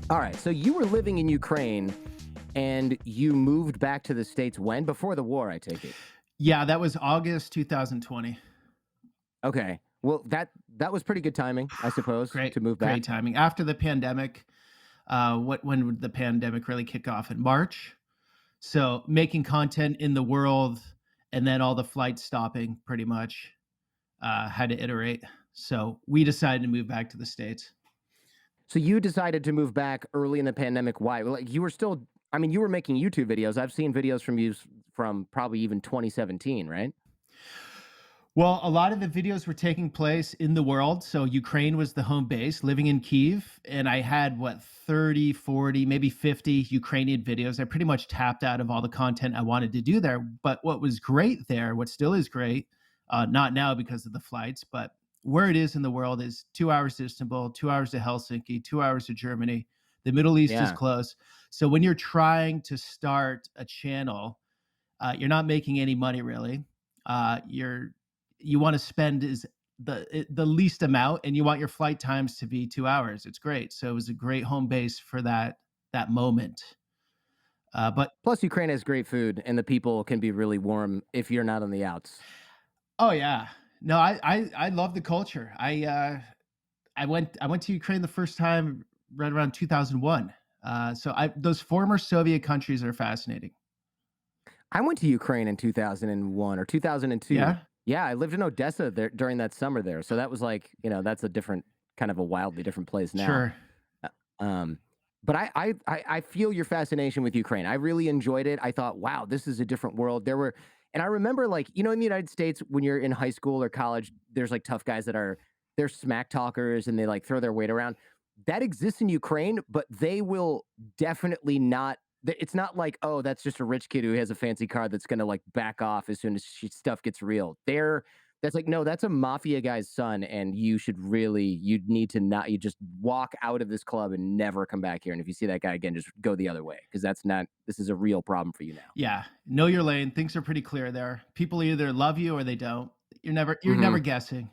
All right. So you were living in Ukraine and you moved back to the States when? Before the war, I take it. Yeah, that was August 2020. Okay. Well, that was pretty good timing, I suppose, Great, to move great back. timing. After the pandemic, when would the pandemic really kick off? In March. So making content in the world and then all the flights stopping pretty much had to iterate. So we decided to move back to the States. So you decided to move back early in the pandemic. Why? Well, like you were still, I mean, you were making YouTube videos. I've seen videos from you from probably even 2017, right? Well, a lot of the videos were taking place in the world. So Ukraine was the home base, living in Kyiv. And I had what, 30, 40, maybe 50 Ukrainian videos. I pretty much tapped out of all the content I wanted to do there. But what was great there, what still is great, not now because of the flights, but where it is in the world is 2 hours to Istanbul, 2 hours to Helsinki, 2 hours to Germany. The Middle East is Yeah. close. So when you're trying to start a channel, you're not making any money really. You want to spend is the least amount, and you want your flight times to be 2 hours. It's great. So it was a great home base for that moment. But Plus, Ukraine has great food, and the people can be really warm if you're not on the outs. oh yeah, no, I love the culture. I went to Ukraine the first time right around 2001. So I those former Soviet countries are fascinating. I went to Ukraine in 2001 or 2002. Yeah, Yeah, I lived in Odessa there during that summer there. So that was like, that's a different kind of a wildly different place now. sure. Uh, Um, but I feel your fascination with Ukraine. I really enjoyed it. I thought, wow, this is a different world. And I remember like, in the United States, when you're in high school or college, there's like tough guys that they're smack talkers and they like throw their weight around. That exists in Ukraine, but they will definitely not. It's not like, oh, that's just a rich kid who has a fancy car that's going to like back off as soon as stuff gets real. That's like, no, that's a mafia guy's son, and you'd need to not, you just walk out of this club and never come back here. And if you see that guy again, just go the other way because this is a real problem for you now. Yeah, know your lane. Things are pretty clear there. People either love you or they don't. You're never Mhm. guessing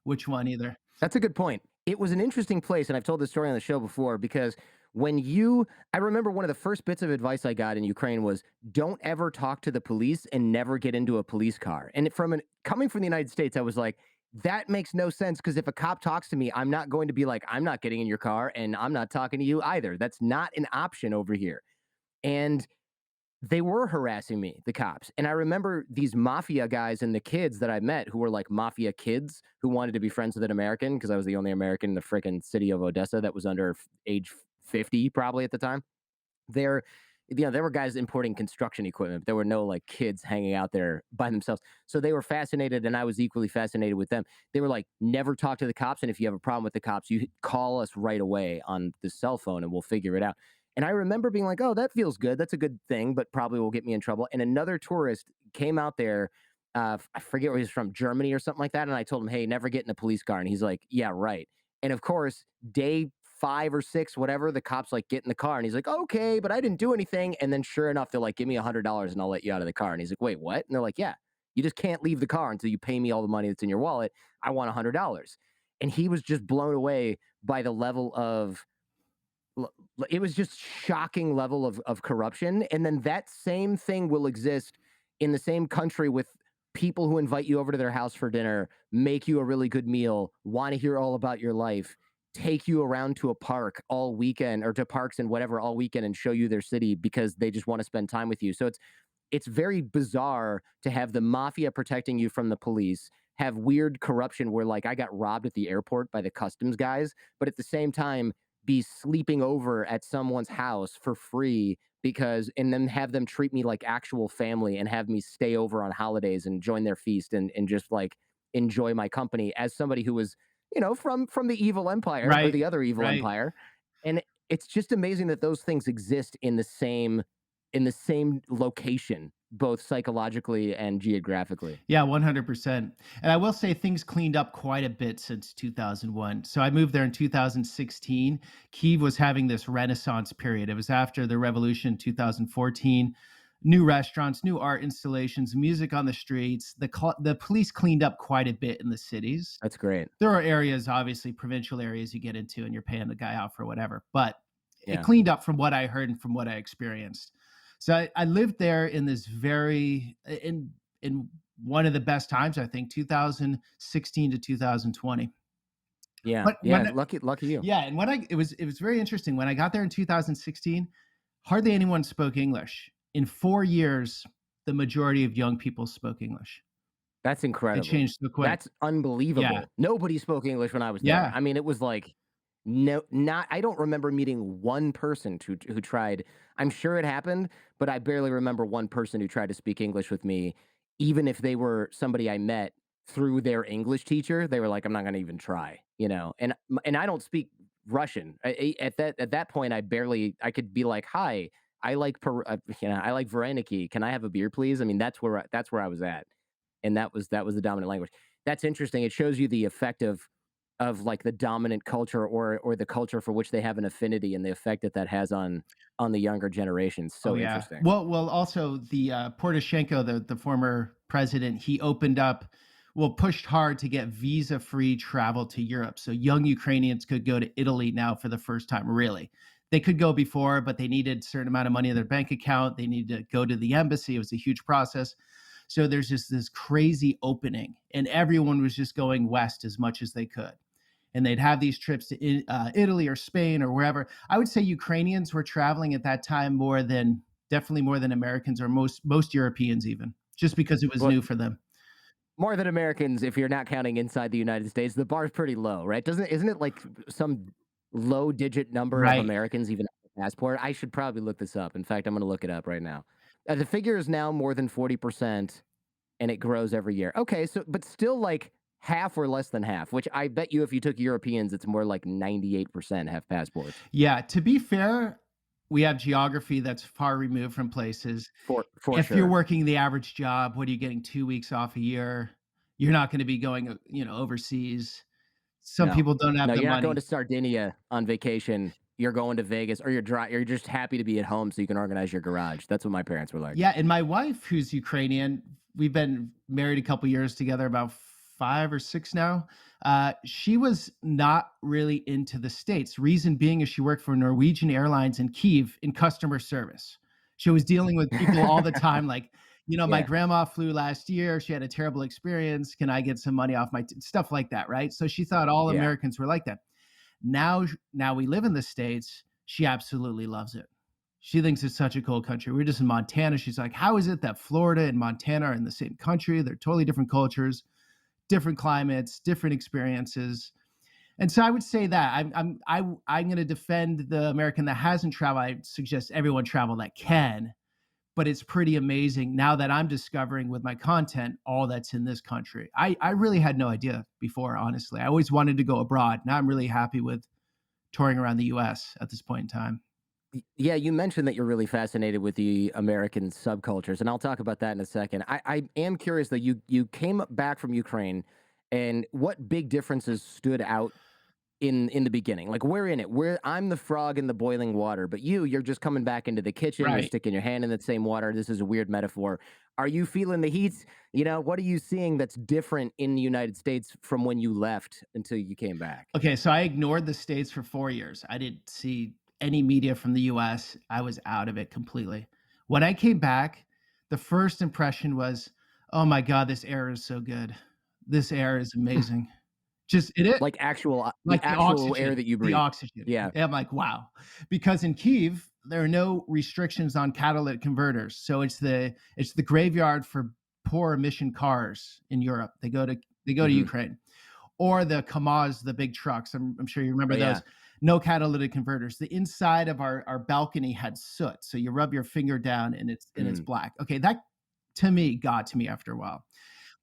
which one either. That's a good point. It was an interesting place, and I've told this story on the show before because I remember one of the first bits of advice I got in Ukraine was don't ever talk to the police and never get into a police car. And coming from the United States, I was like, that makes no sense because if a cop talks to me, I'm not going to be like, I'm not getting in your car and I'm not talking to you either. That's not an option over here. And they were harassing me, the cops. And I remember these mafia guys and the kids that I met who were like mafia kids who wanted to be friends with an American because I was the only American in the freaking city of Odessa that was under age 50 probably at the time. There there were guys importing construction equipment. There were no like kids hanging out there by themselves. So they were fascinated and I was equally fascinated with them. They were like, never talk to the cops. And if you have a problem with the cops, you call us right away on the cell phone and we'll figure it out. And I remember being like, oh, that feels good. That's a good thing, but probably will get me in trouble. And another tourist came out there. I forget where he's from, Germany or something like that. And I told him, hey, never get in a police car. And he's like, yeah, right. And of course, day 5 or 6, whatever, the cops like get in the car and he's like, okay, but I didn't do anything. And then sure enough, they're like, give me $100 and I'll let you out of the car. And he's like, wait, what? And they're like, yeah, you just can't leave the car until you pay me all the money that's in your wallet. I want $100. And he was just blown away by the level of it was just shocking level of corruption. And then that same thing will exist in the same country with people who invite you over to their house for dinner, make you a really good meal, want to hear all about your life, take you around to a park all weekend or to parks and whatever all weekend and show you their city because they just want to spend time with you. So it's very bizarre to have the mafia protecting you from the police, have weird corruption where like I got robbed at the airport by the customs guys, but at the same time be sleeping over at someone's house for free and then have them treat me like actual family and have me stay over on holidays and join their feast and just like enjoy my company as somebody who was, from the evil empire or Right, the other evil right. empire. And it's just amazing that those things exist in the same location, both psychologically and geographically. Yeah, 100%. And I will say things cleaned up quite a bit since 2001. So I moved there in 2016. Kyiv was having this renaissance period. It was after the revolution in 2014. New restaurants, new art installations, music on the streets. The police cleaned up quite a bit in the cities. That's great. There are areas, obviously provincial areas you get into and you're paying the guy out for whatever. But it Yeah. cleaned up from what I heard and from what I experienced. So I lived there in this very in one of the best times, I think, 2016 to 2020. Yeah. But Yeah. when Lucky you. yeah, and when I it was very interesting. When I got there in 2016, hardly anyone spoke English. In 4 years, the majority of young people spoke English. That's It incredible. changed so quick. That's Yeah. unbelievable. Nobody spoke English when I was there. Yeah. I mean, it was like no, not. I don't remember meeting one person who tried. I'm sure it happened, but I barely remember one person who tried to speak English with me, even if they were somebody I met through their English teacher. They were like, "I'm not going to even try," you know. And I don't speak Russian. At that point, I barely. I could be like, "Hi, I like I like Vareniki. Can I have a beer, please?" I mean, that's where I was at, and that was the dominant language. That's interesting. It shows you the effect of like the dominant culture or the culture for which they have an affinity and the effect that that has on the younger generations. Oh So yeah. interesting. Well, also the Poroshenko, the former president, he opened up, well, pushed hard to get visa-free travel to Europe. So young Ukrainians could go to Italy now for the first time, really. They could go before, but they needed a certain amount of money in their bank account. They needed to go to the embassy. It was a huge process. So there's just this crazy opening, and everyone was just going west as much as they could. And they'd have these trips to Italy or Spain or wherever. I would say Ukrainians were traveling at that time more than, definitely more than Americans or most Europeans, even just because it was But new for them. more than Americans, if you're not counting inside the United States, the bar's pretty low, right? Doesn't isn't it like some low digit number of Right. Americans even have a passport? I should probably look this up. In fact, I'm going to look it up right now. The figure is now more than 40%, and it grows every year. Okay, so but still like half or less than half, which I bet you if you took Europeans, it's more like 98% have passports. Yeah. To be fair, we have geography that's far removed from places. For If you're sure. working the average job, what are you getting 2 weeks off a year? You're not going to be going, overseas. Some No. people don't have No, the you're not going money. to Sardinia on vacation. You're going to Vegas or you're just happy to be at home so you can organize your garage. That's what my parents were like. Yeah, and my wife, who's Ukrainian, we've been married a couple years together, about 5 or 6 now. She was not really into the States. Reason being is she worked for Norwegian Airlines in Kiev in customer service. She was dealing with people all the time, like, my Yeah. grandma flew last year. She had a terrible experience. Can I get some money off my stuff like that, right? So she thought all Yeah. Americans were like that. Now we live in the States. She absolutely loves it. She thinks it's such a cool country. We're just in Montana. She's like, how is it that Florida and Montana are in the same country? They're totally different cultures, different climates, different experiences. And so I would say that I'm going to defend the American that hasn't traveled. I suggest everyone travel that can, but it's pretty amazing now that I'm discovering with my content all that's in this country. I really had no idea before, honestly. I always wanted to go abroad. Now I'm really happy with touring around the US at this point in time. Yeah, you mentioned that you're really fascinated with the American subcultures, and I'll talk about that in a second. I am curious that you came back from Ukraine, and what big differences stood out in the beginning? Like we're in it. I'm the frog in the boiling water, but you're just coming back into the kitchen, you're Right. sticking your hand in that same water. This is a weird metaphor. Are you feeling the heat? You know, what are you seeing that's different in the United States from when you left until you came back? Okay, so I ignored the States for 4 years. I didn't see any media from the US. I was out of it completely. When I came back, the first impression was, oh my God, this air is so good. This air is amazing. Just it Like actual the like actual air that you the breathe. oxygen. Yeah. I'm like, wow. Because in Kyiv, there are no restrictions on catalytic converters. So it's the graveyard for poor emission cars in Europe. They go to Mhm. Ukraine. Or the KAMAZ, the big trucks. I'm sure you remember Oh yeah. those. No catalytic converters. The inside of our balcony had soot. So you rub your finger down and it's Mm. black. Okay, that to me got to me after a while.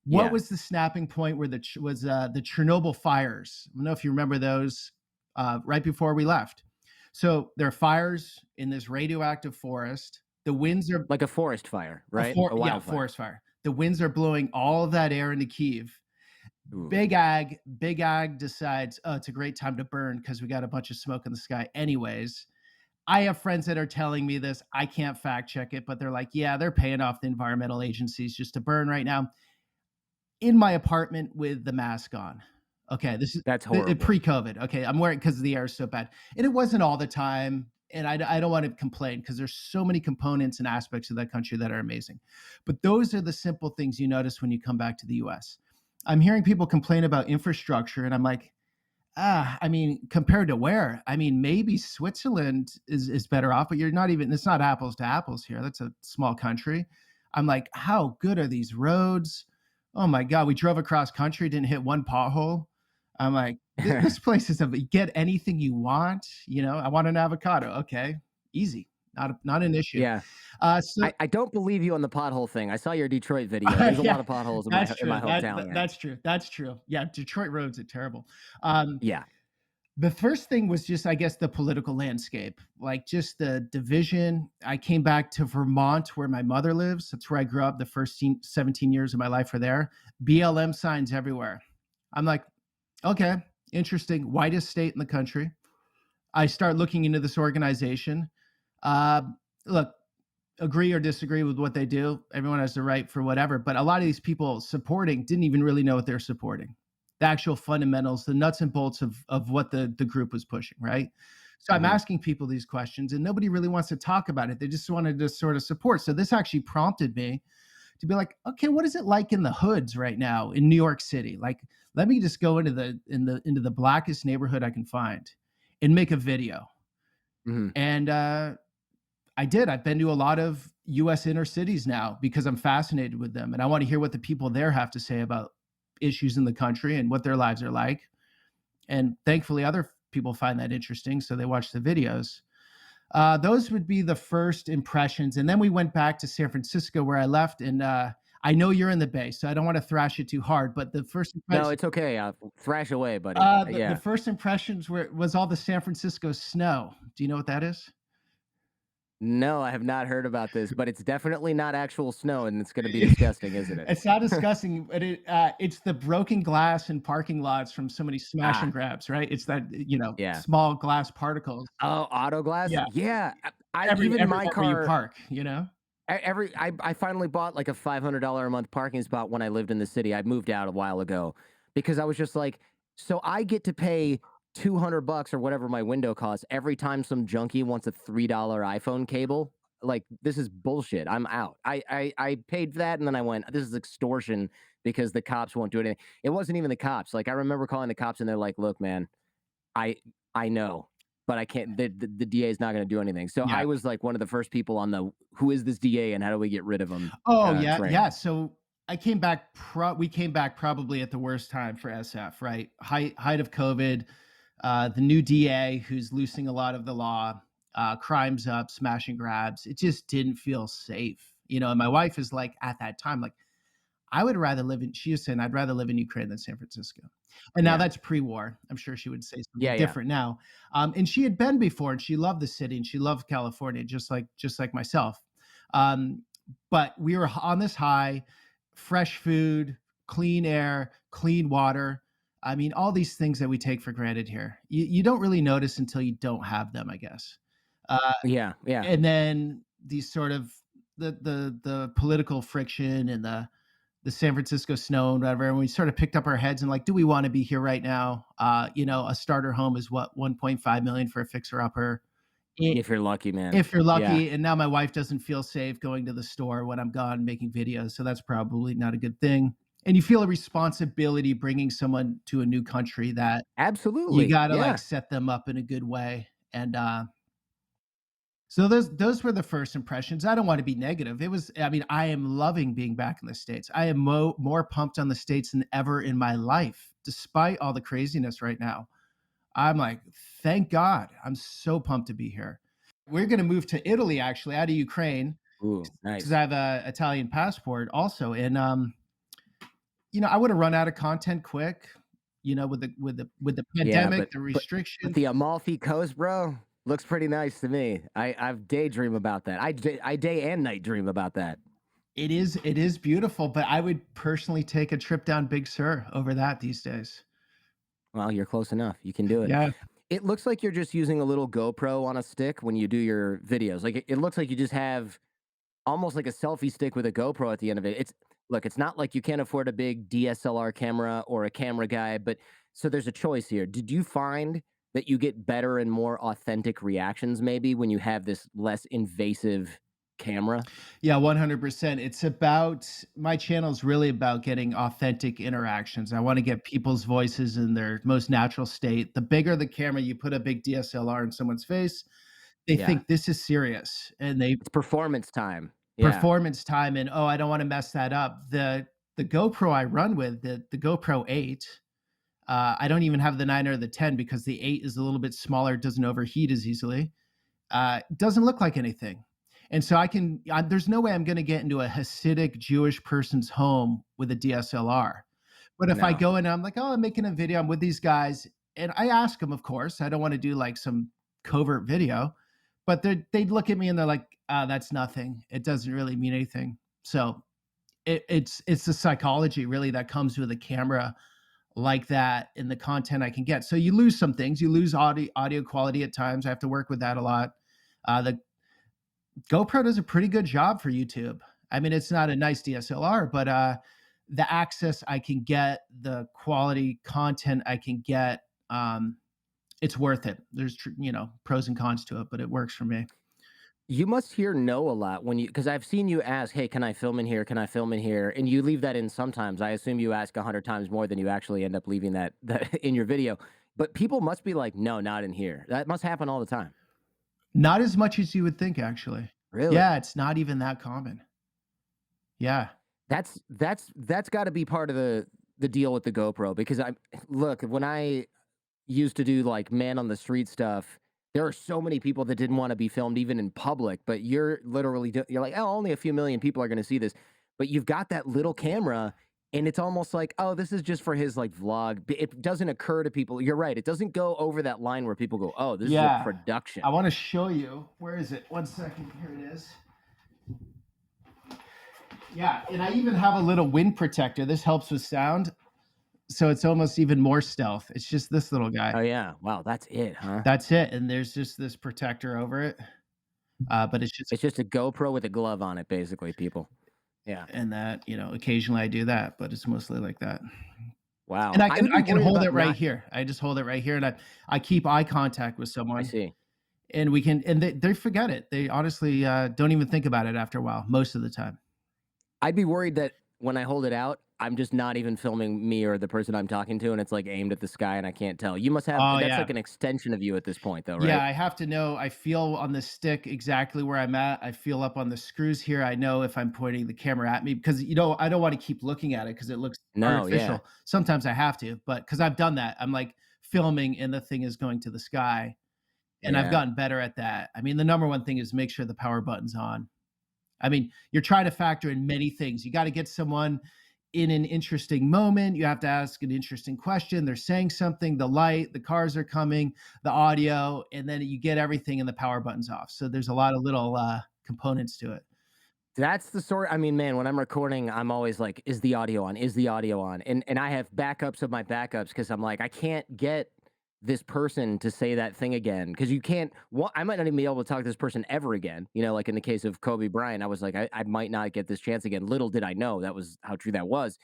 What Yeah. was the snapping point where the Chernobyl fires? I don't know if you remember those, right before we left. So there are fires in this radioactive forest. The winds are Like a forest fire, a right? for A yeah, wildfire. forest fire. The winds are blowing all of that air into Kyiv. Ooh. Big Ag decides, oh, it's a great time to burn because we got a bunch of smoke in the sky. Anyways, I have friends that are telling me this. I can't fact check it, but they're like, yeah, they're paying off the environmental agencies just to burn right now in my apartment with the mask on. Okay, this is That's horrible. pre-COVID. Okay, I'm wearing because the air is so bad, and it wasn't all the time. and I don't want to complain because there's so many components and aspects of that country that are amazing. But those are the simple things you notice when you come back to the US. I'm hearing people complain about infrastructure, and I'm like, I mean, compared to where? I mean, maybe Switzerland is better off, but you're not even, it's not apples to apples here. That's a small country. I'm like, how good are these roads? Oh my God, we drove across country, didn't hit one pothole. I'm like, this place is a get anything you want. You know, I want an avocado. Okay, easy, not an issue. Yeah. So I don't believe you on the pothole thing. I saw your Detroit video. There's a lot yeah, of potholes that's in my true. hometown, man. That's true. That's true. Yeah, Detroit roads are terrible. Um, Yeah. the first thing was just, I guess, the political landscape, like just the division. I came back to Vermont where my mother lives. That's where I grew up. The first 17 years of my life were there. BLM signs everywhere. I'm like, okay, interesting. Whitest state in the country. I start looking into this organization. Uh, Look, agree or disagree with what they do. Everyone has the right for whatever. But a lot of these people supporting didn't even really know what they're supporting. The actual fundamentals, the nuts and bolts of what the group was pushing, right? So I'm Mhm. asking people these questions and nobody really wants to talk about it. They just wanted to sort of support. So this actually prompted me to be like, okay, what is it like in the hoods right now in New York City? Like, let me just go into the blackest neighborhood I can find and make a video. Mhm. And I did. I've been to a lot of US inner cities now because I'm fascinated with them and I want to hear what the people there have to say about issues in the country and what their lives are like. And thankfully, other people find that interesting, so they watch the videos. Those would be the first impressions. And then we went back to San Francisco where I left. And I know you're in the Bay, so I don't want to thrash it too hard. But the first No, impression, it's okay. Thrash away, buddy. the Yeah. first impressions was all the San Francisco snow. Do you know what that is? No, I have not heard about this, but it's definitely not actual snow, and it's gonna be disgusting, isn't it? It's not disgusting, but it's the broken glass in parking lots from so many smash and Ah, grabs, right? It's that, yeah. small glass particles. Oh, auto glass? Yeah, Yeah. I even my everywhere you car, park, you know? I finally bought like a $500 a month parking spot when I lived in the city. I moved out a while ago because I was just like, so I get to pay 200 bucks or whatever my window costs every time some junkie wants a $3 iPhone cable. Like this is bullshit. I'm out. I paid for that and then I went, this is extortion because the cops won't do anything. It wasn't even the cops. Like I remember calling the cops and they're like, look, man, I I know, but I can't. The DA is not going to do anything. So Yeah. I was like one of the first people on the who is this DA and how do we get rid of him Oh, yeah, train. yeah, so we came back probably at the worst time for SF, right? Height of COVID, the new DA who's loosening a lot of the law, crimes up, smash and grabs. It just didn't feel safe, and my wife is like, at that time, like, I would rather live in she was saying, "I'd rather live in Ukraine than San Francisco." And now Yeah, that's pre-war. I'm sure she would say something yeah, yeah, different now. And she had been before, and she loved the city, and she loved California just like myself. Um, but we were on this high, fresh food, clean air, clean water. I mean, all these things that we take for granted here. You don't really notice until you don't have them, I guess. Uh, yeah, yeah, and then these sort of the political friction and the San Francisco snow and whatever, and we sort of picked up our heads and like, do we want to be here right now? A starter home is what 1.5 million for a fixer upper, if you're lucky, man. if you're Yeah, lucky. And now my wife doesn't feel safe going to the store when I'm gone making videos, so that's probably not a good thing. And you feel a responsibility bringing someone to a new country that you absolutely. got to like Yeah, set them up in a good way. And so those were the first impressions. I don't want to be negative. I mean, I am loving being back in the States. I am more pumped on the States than ever in my life, despite all the craziness right now. I'm like, thank God. I'm so pumped to be here. We're going to move to Italy, actually, out of Ukraine, ooh, because I nice. have a Italian passport also. And I would have run out of content quick, with the Yeah, pandemic, the but restrictions. the Amalfi Coast, bro, looks pretty nice to me. I've daydream about that. I day and night dream about that. It is beautiful, but I would personally take a trip down Big Sur over that these days. Well, you're close enough. You can do it. Yeah. It looks like you're just using a little GoPro on a stick when you do your videos. Like it looks like you just have almost like a selfie stick with a GoPro at the end of it. It's not like you can't afford a big DSLR camera or a camera guy, but so there's a choice here. Did you find that you get better and more authentic reactions maybe when you have this less invasive camera? Yeah, 100%. It's about my channel is really about getting authentic interactions. I want to get people's voices in their most natural state. The bigger the camera, you put a big DSLR in someone's face, they Yeah. think this is serious and they It's performance time. Yeah. performance time and oh, I don't want to mess that up. The GoPro I run with, the GoPro 8, I don't even have the 9 or the 10 because the 8 is a little bit smaller, it doesn't overheat as easily. Doesn't look like anything. And so there's no way I'm going to get into a Hasidic Jewish person's home with a DSLR. But if I No. go in and I'm like, oh, I'm making a video, I'm with these guys, and I ask them, of course, I don't want to do like some covert video, but they'd look at me and they're like, that's nothing. It doesn't really mean anything. So it's the psychology really that comes with a camera like that in the content I can get. So you lose some things. You lose audio quality at times. I have to work with that a lot. The GoPro does a pretty good job for YouTube. I mean, it's not a nice DSLR, but the access I can get, the quality content I can get, it's worth it. There's pros and cons to it, but it works for me. You must hear no a lot when you because I've seen you ask, "Hey, can I film in here? Can I film in here?" And you leave that in sometimes. I assume you ask 100 times more than you actually end up leaving that in your video. But people must be like, "No, not in here." That must happen all the time. Not as much as you would think, actually. Really? Yeah, it's not even that common. Yeah. That's got to be part of the deal with the GoPro because I look when I used to do like man on the street stuff. There are so many people that didn't want to be filmed even in public, but you're literally you're like, oh, only a few million people are going to see this, but you've got that little camera, and it's almost like, oh, this is just for his like vlog. It doesn't occur to people. You're right. It doesn't go over that line where people go, oh, this is a Yeah. I production. want to show you. Where is it? 1 second. Here it is. Yeah. And I even have a little wind protector. This helps with sound. So it's almost even more stealth. It's just this little guy. Oh yeah, wow, that's it, huh? That's it. And there's just this protector over it. But it's just It's just a GoPro with a glove on it, basically. People. Yeah. and that, occasionally I do that, but it's mostly like that. And Wow. I I can would be I can worried hold it about right not. here. I just hold it right here and I keep eye contact with I someone see. and we can and they forget it. They honestly don't even think about it after a while, most of the time. I'd be worried that when I hold it out, I'm just not even filming me or the person I'm talking to, and it's like aimed at the sky, and I can't tell. You must have Oh that's like yeah. an extension of you at this point, though, Yeah, right? I have to know. I feel on the stick exactly where I'm at. I feel up on the screws here. I know if I'm pointing the camera at me because I don't want to keep looking at it because it looks No, yeah, artificial. Sometimes I have to, but because I've done that, I'm like filming and the thing is going to the sky, and I've yeah. gotten better at that. I mean, the number one thing is make sure the power button's on. I mean, you're trying to factor in many things. You got to get someone in an interesting moment. You have to ask an interesting question. They're saying something, the light, the cars are coming, the audio, and then you get everything and the power button's off. So there's a lot of little components to it. That's the story. I mean, man, when I'm recording, I'm always like, "Is the audio on? Is the audio on?" And I have backups of my backups because I'm like, I can't get this person to say that thing again because you can't. Well, I might not even be able to talk to this person ever again. Like in the case of Kobe Bryant, I was like, I might not get this chance again. Little did I know that was how true that was.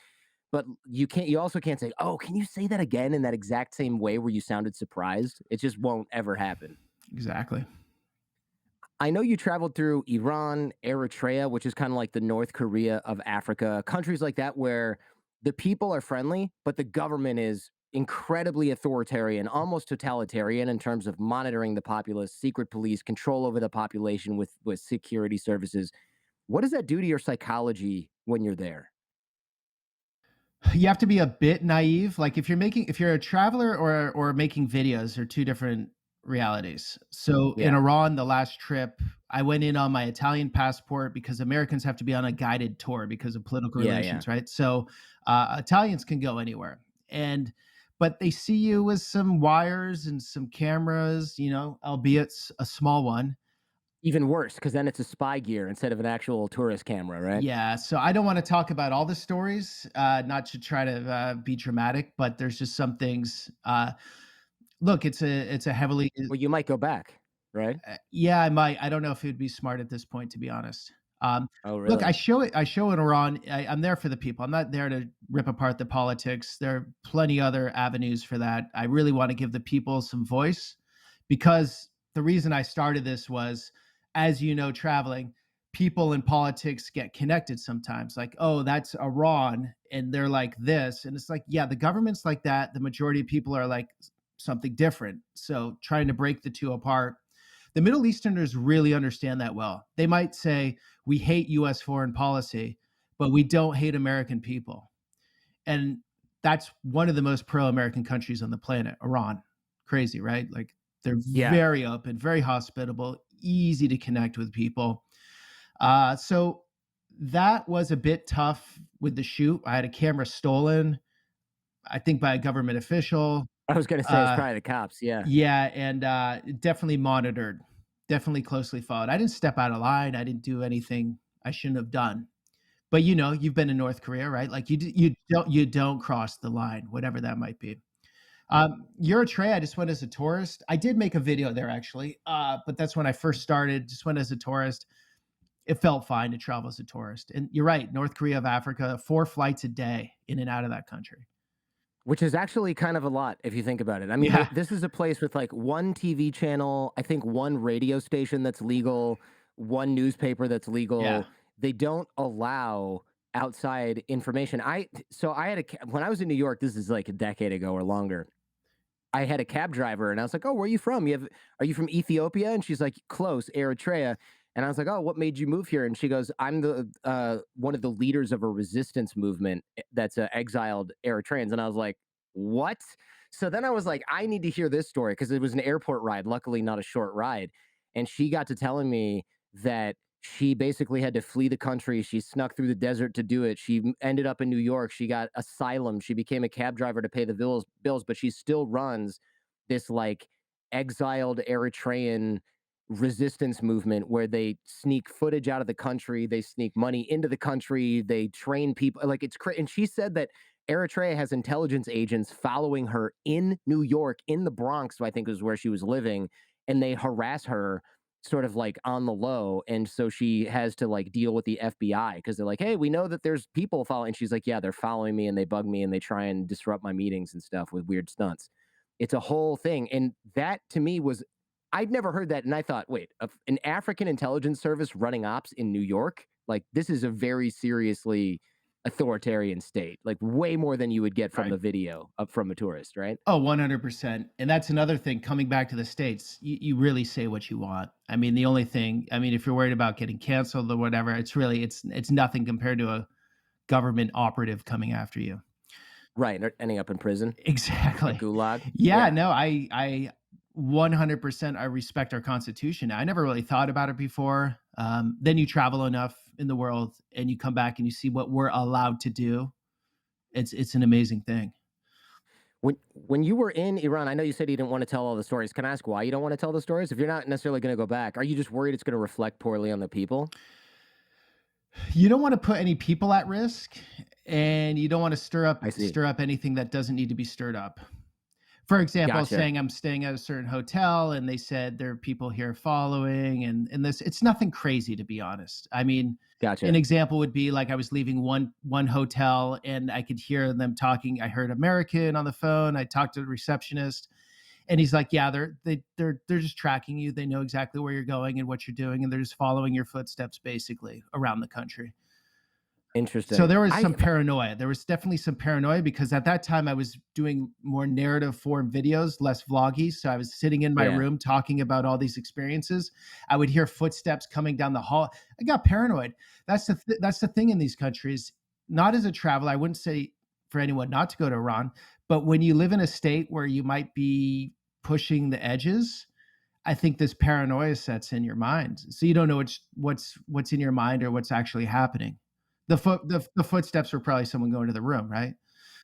But you can't. You also can't say, "Oh, can you say that again in that exact same way where you sounded surprised?" It just won't ever happen. Exactly. I know you traveled through Iran, Eritrea, which is kind of like the North Korea of Africa, countries like that where the people are friendly, but the government is incredibly authoritarian, almost totalitarian in terms of monitoring the populace, secret police, control over the population with security services. What does that do to your psychology when you're there? You have to be a bit naive. Like if you're a traveler or making videos, are two different realities. So in Yeah. Iran, the last trip, I went in on my Italian passport because Americans have to be on a guided tour because of political Yeah, yeah. relations, right? So Italians can go anywhere, and but they see you with some wires and some cameras, albeit a small one. Even worse, because then it's a spy gear instead of an actual tourist camera, right? Yeah, so I don't want to talk about all the stories, not to try to be dramatic, but there's just some things. Look, it's a heavily Well, you might go back, right? yeah, I might. I don't know if it would be smart at this point, to be honest. Oh, Look, really? I show it Iran. I'm there for the people. I'm not there to rip apart the politics. There are plenty other avenues for that. I really want to give the people some voice because the reason I started this was, as you know, traveling, people in politics get connected sometimes. Like, oh, that's Iran, and they're like this, and it's like, yeah, the government's like that. The majority of people are like something different. So trying to break the two apart. The Middle Easterners really understand that well. They might say, we hate US foreign policy, but we don't hate American people. And that's one of the most pro American countries on the planet, Iran. Crazy, right? Like they're Yeah. very open, very hospitable, easy to connect with people. So that was a bit tough with the shoot. I had a camera stolen, I think by a government official. I was gonna say it's Uh, probably the cops, yeah. yeah, and definitely monitored, definitely closely followed. I didn't step out of line. I didn't do anything I shouldn't have done. But you know, you've been in North Korea, right? Like you don't cross the line, whatever that might be. Eritrea, I just went as a tourist. I did make a video there actually, but that's when I first started. Just went as a tourist. It felt fine to travel as a tourist. And you're right, North Korea of Africa, 4 flights a day in and out of that country. Which is actually kind of a lot if you think about it. I mean, Yeah, this is a place with like one TV channel, I think one radio station that's legal, one newspaper that's yeah, legal. They don't allow outside information. I had when I was in New York, this is like a decade ago or longer. I had a cab driver and I was like, "Oh, where are you from? Are you from Ethiopia?" And she's like, "Close, Eritrea." And I was like, "Oh, what made you move here?" And she goes, "I'm the one of the leaders of a resistance movement that's exiled Eritreans." And I was like, "What?" So then I was like, "I need to hear this story because it was an airport ride, luckily not a short ride." And she got to telling me that she basically had to flee the country. She snuck through the desert to do it. She ended up in New York. She got asylum. She became a cab driver to pay the bills, but she still runs this like exiled Eritrean resistance movement where they sneak footage out of the country, they sneak money into the country, they train people. Like and she said that Eritrea has intelligence agents following her in New York, in the Bronx, I think was where she was living, and they harass her sort of like on the low. And so she has to like deal with the FBI because they're like, "Hey, we know that there's people following." And she's like, "Yeah, they're following me and they bug me and they try and disrupt my meetings and stuff with weird stunts." It's a whole thing. And that to me was, I'd never heard that. And I thought, wait, an African intelligence service running ops in New York? Like, this is a very seriously authoritarian state, like way more than you would get from right. the video up from a tourist, right? Oh, 100%. And that's another thing coming back to the States, you really say what you want. I mean, the only thing, I mean, if you're worried about getting canceled or whatever, it's really, it's nothing compared to a government operative coming after you. Right. Or ending up in prison, a Exactly. gulag. Yeah, Yeah. no, I 100% I respect our constitution. I never really thought about it before. Then you travel enough in the world and you come back and you see what we're allowed to do. It's an amazing thing. When you were in Iran, I know you said you didn't want to tell all the stories. Can I ask why you don't want to tell the stories? If you're not necessarily going to go back, are you just worried it's going to reflect poorly on the people? You don't want to put any people at risk, and you don't want to I see. stir up anything that doesn't need to be stirred up. For example, Gotcha. saying I'm staying at a certain hotel and they said there are people here following and this, it's nothing crazy to be honest. I mean, an Gotcha. example would be like I was leaving one hotel and I could hear them talking. I heard American on the phone. I talked to the receptionist and he's like, "Yeah, they're just tracking you. They know exactly where you're going and what you're doing and they're just following your footsteps basically around the country." So Interesting. there was I some paranoia. There was definitely some paranoia because at that time I was doing more narrative form videos, less vloggy. So I was sitting in my yeah. room talking about all these experiences. I would hear footsteps coming down the hall. I got paranoid. That's the thing in these countries. Not as a traveler, I wouldn't say for anyone not to go to Iran, but when you live in a state where you might be pushing the edges, I think this paranoia sets in your mind. So you don't know what's in your mind or what's actually happening. The footsteps were probably someone going to the room, right?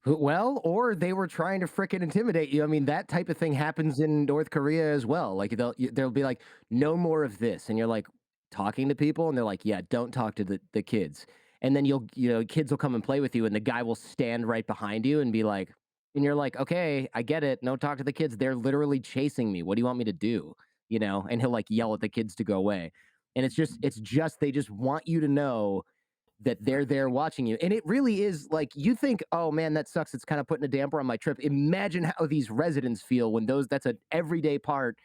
Well, or they were trying to fricking intimidate you. I mean, that type of thing happens in North Korea as well. Like they'll be like, "No more of this," and you're like talking to people, and they're like, "Yeah, don't talk to the kids." And then kids will come and play with you, and the guy will stand right behind you and be like, and you're like, "Okay, I get it. No, talk to the kids. They're literally chasing me. What do you want me to do?" And he'll like yell at the kids to go away. And it's just they just want you to know that they're there watching you. And it really is like you think, oh man, that sucks. It's kind of putting a damper on my trip. Imagine how these residents feel when that's an everyday part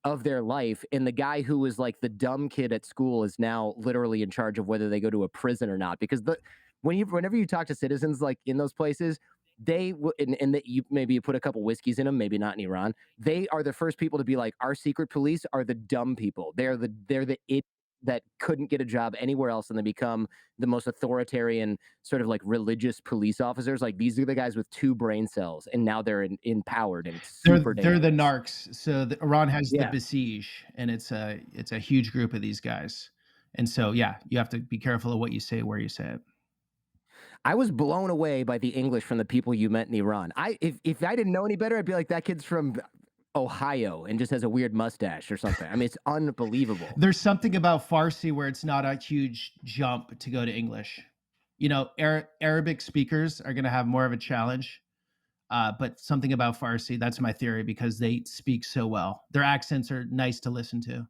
of their life. And the guy who was like the dumb kid at school is now literally in charge of whether they go to a prison or not. Because whenever you talk to citizens like in those places, and that you maybe you put a couple whiskeys in them, maybe not in Iran. They are the first people to be like, our secret police are the dumb people. They're the it that couldn't get a job anywhere else, and they become the most authoritarian sort of like religious police officers. Like these are the guys with two brain cells, and now they're empowered, and it's super They're the dangerous. narcs. So Iran has the Yeah. Basij, and it's a huge group of these guys. And so yeah, you have to be careful of what you say, where you say it. I was blown away by the English from the people you met in Iran. If I didn't know any better, I'd be like, that kid's from Ohio and just has a weird mustache or something. I mean, it's unbelievable. There's something about Farsi where it's not a huge jump to go to English. You know, Arabic speakers are going to have more of a challenge, but something about Farsi, that's my theory, because they speak so well. Their accents are nice to listen to.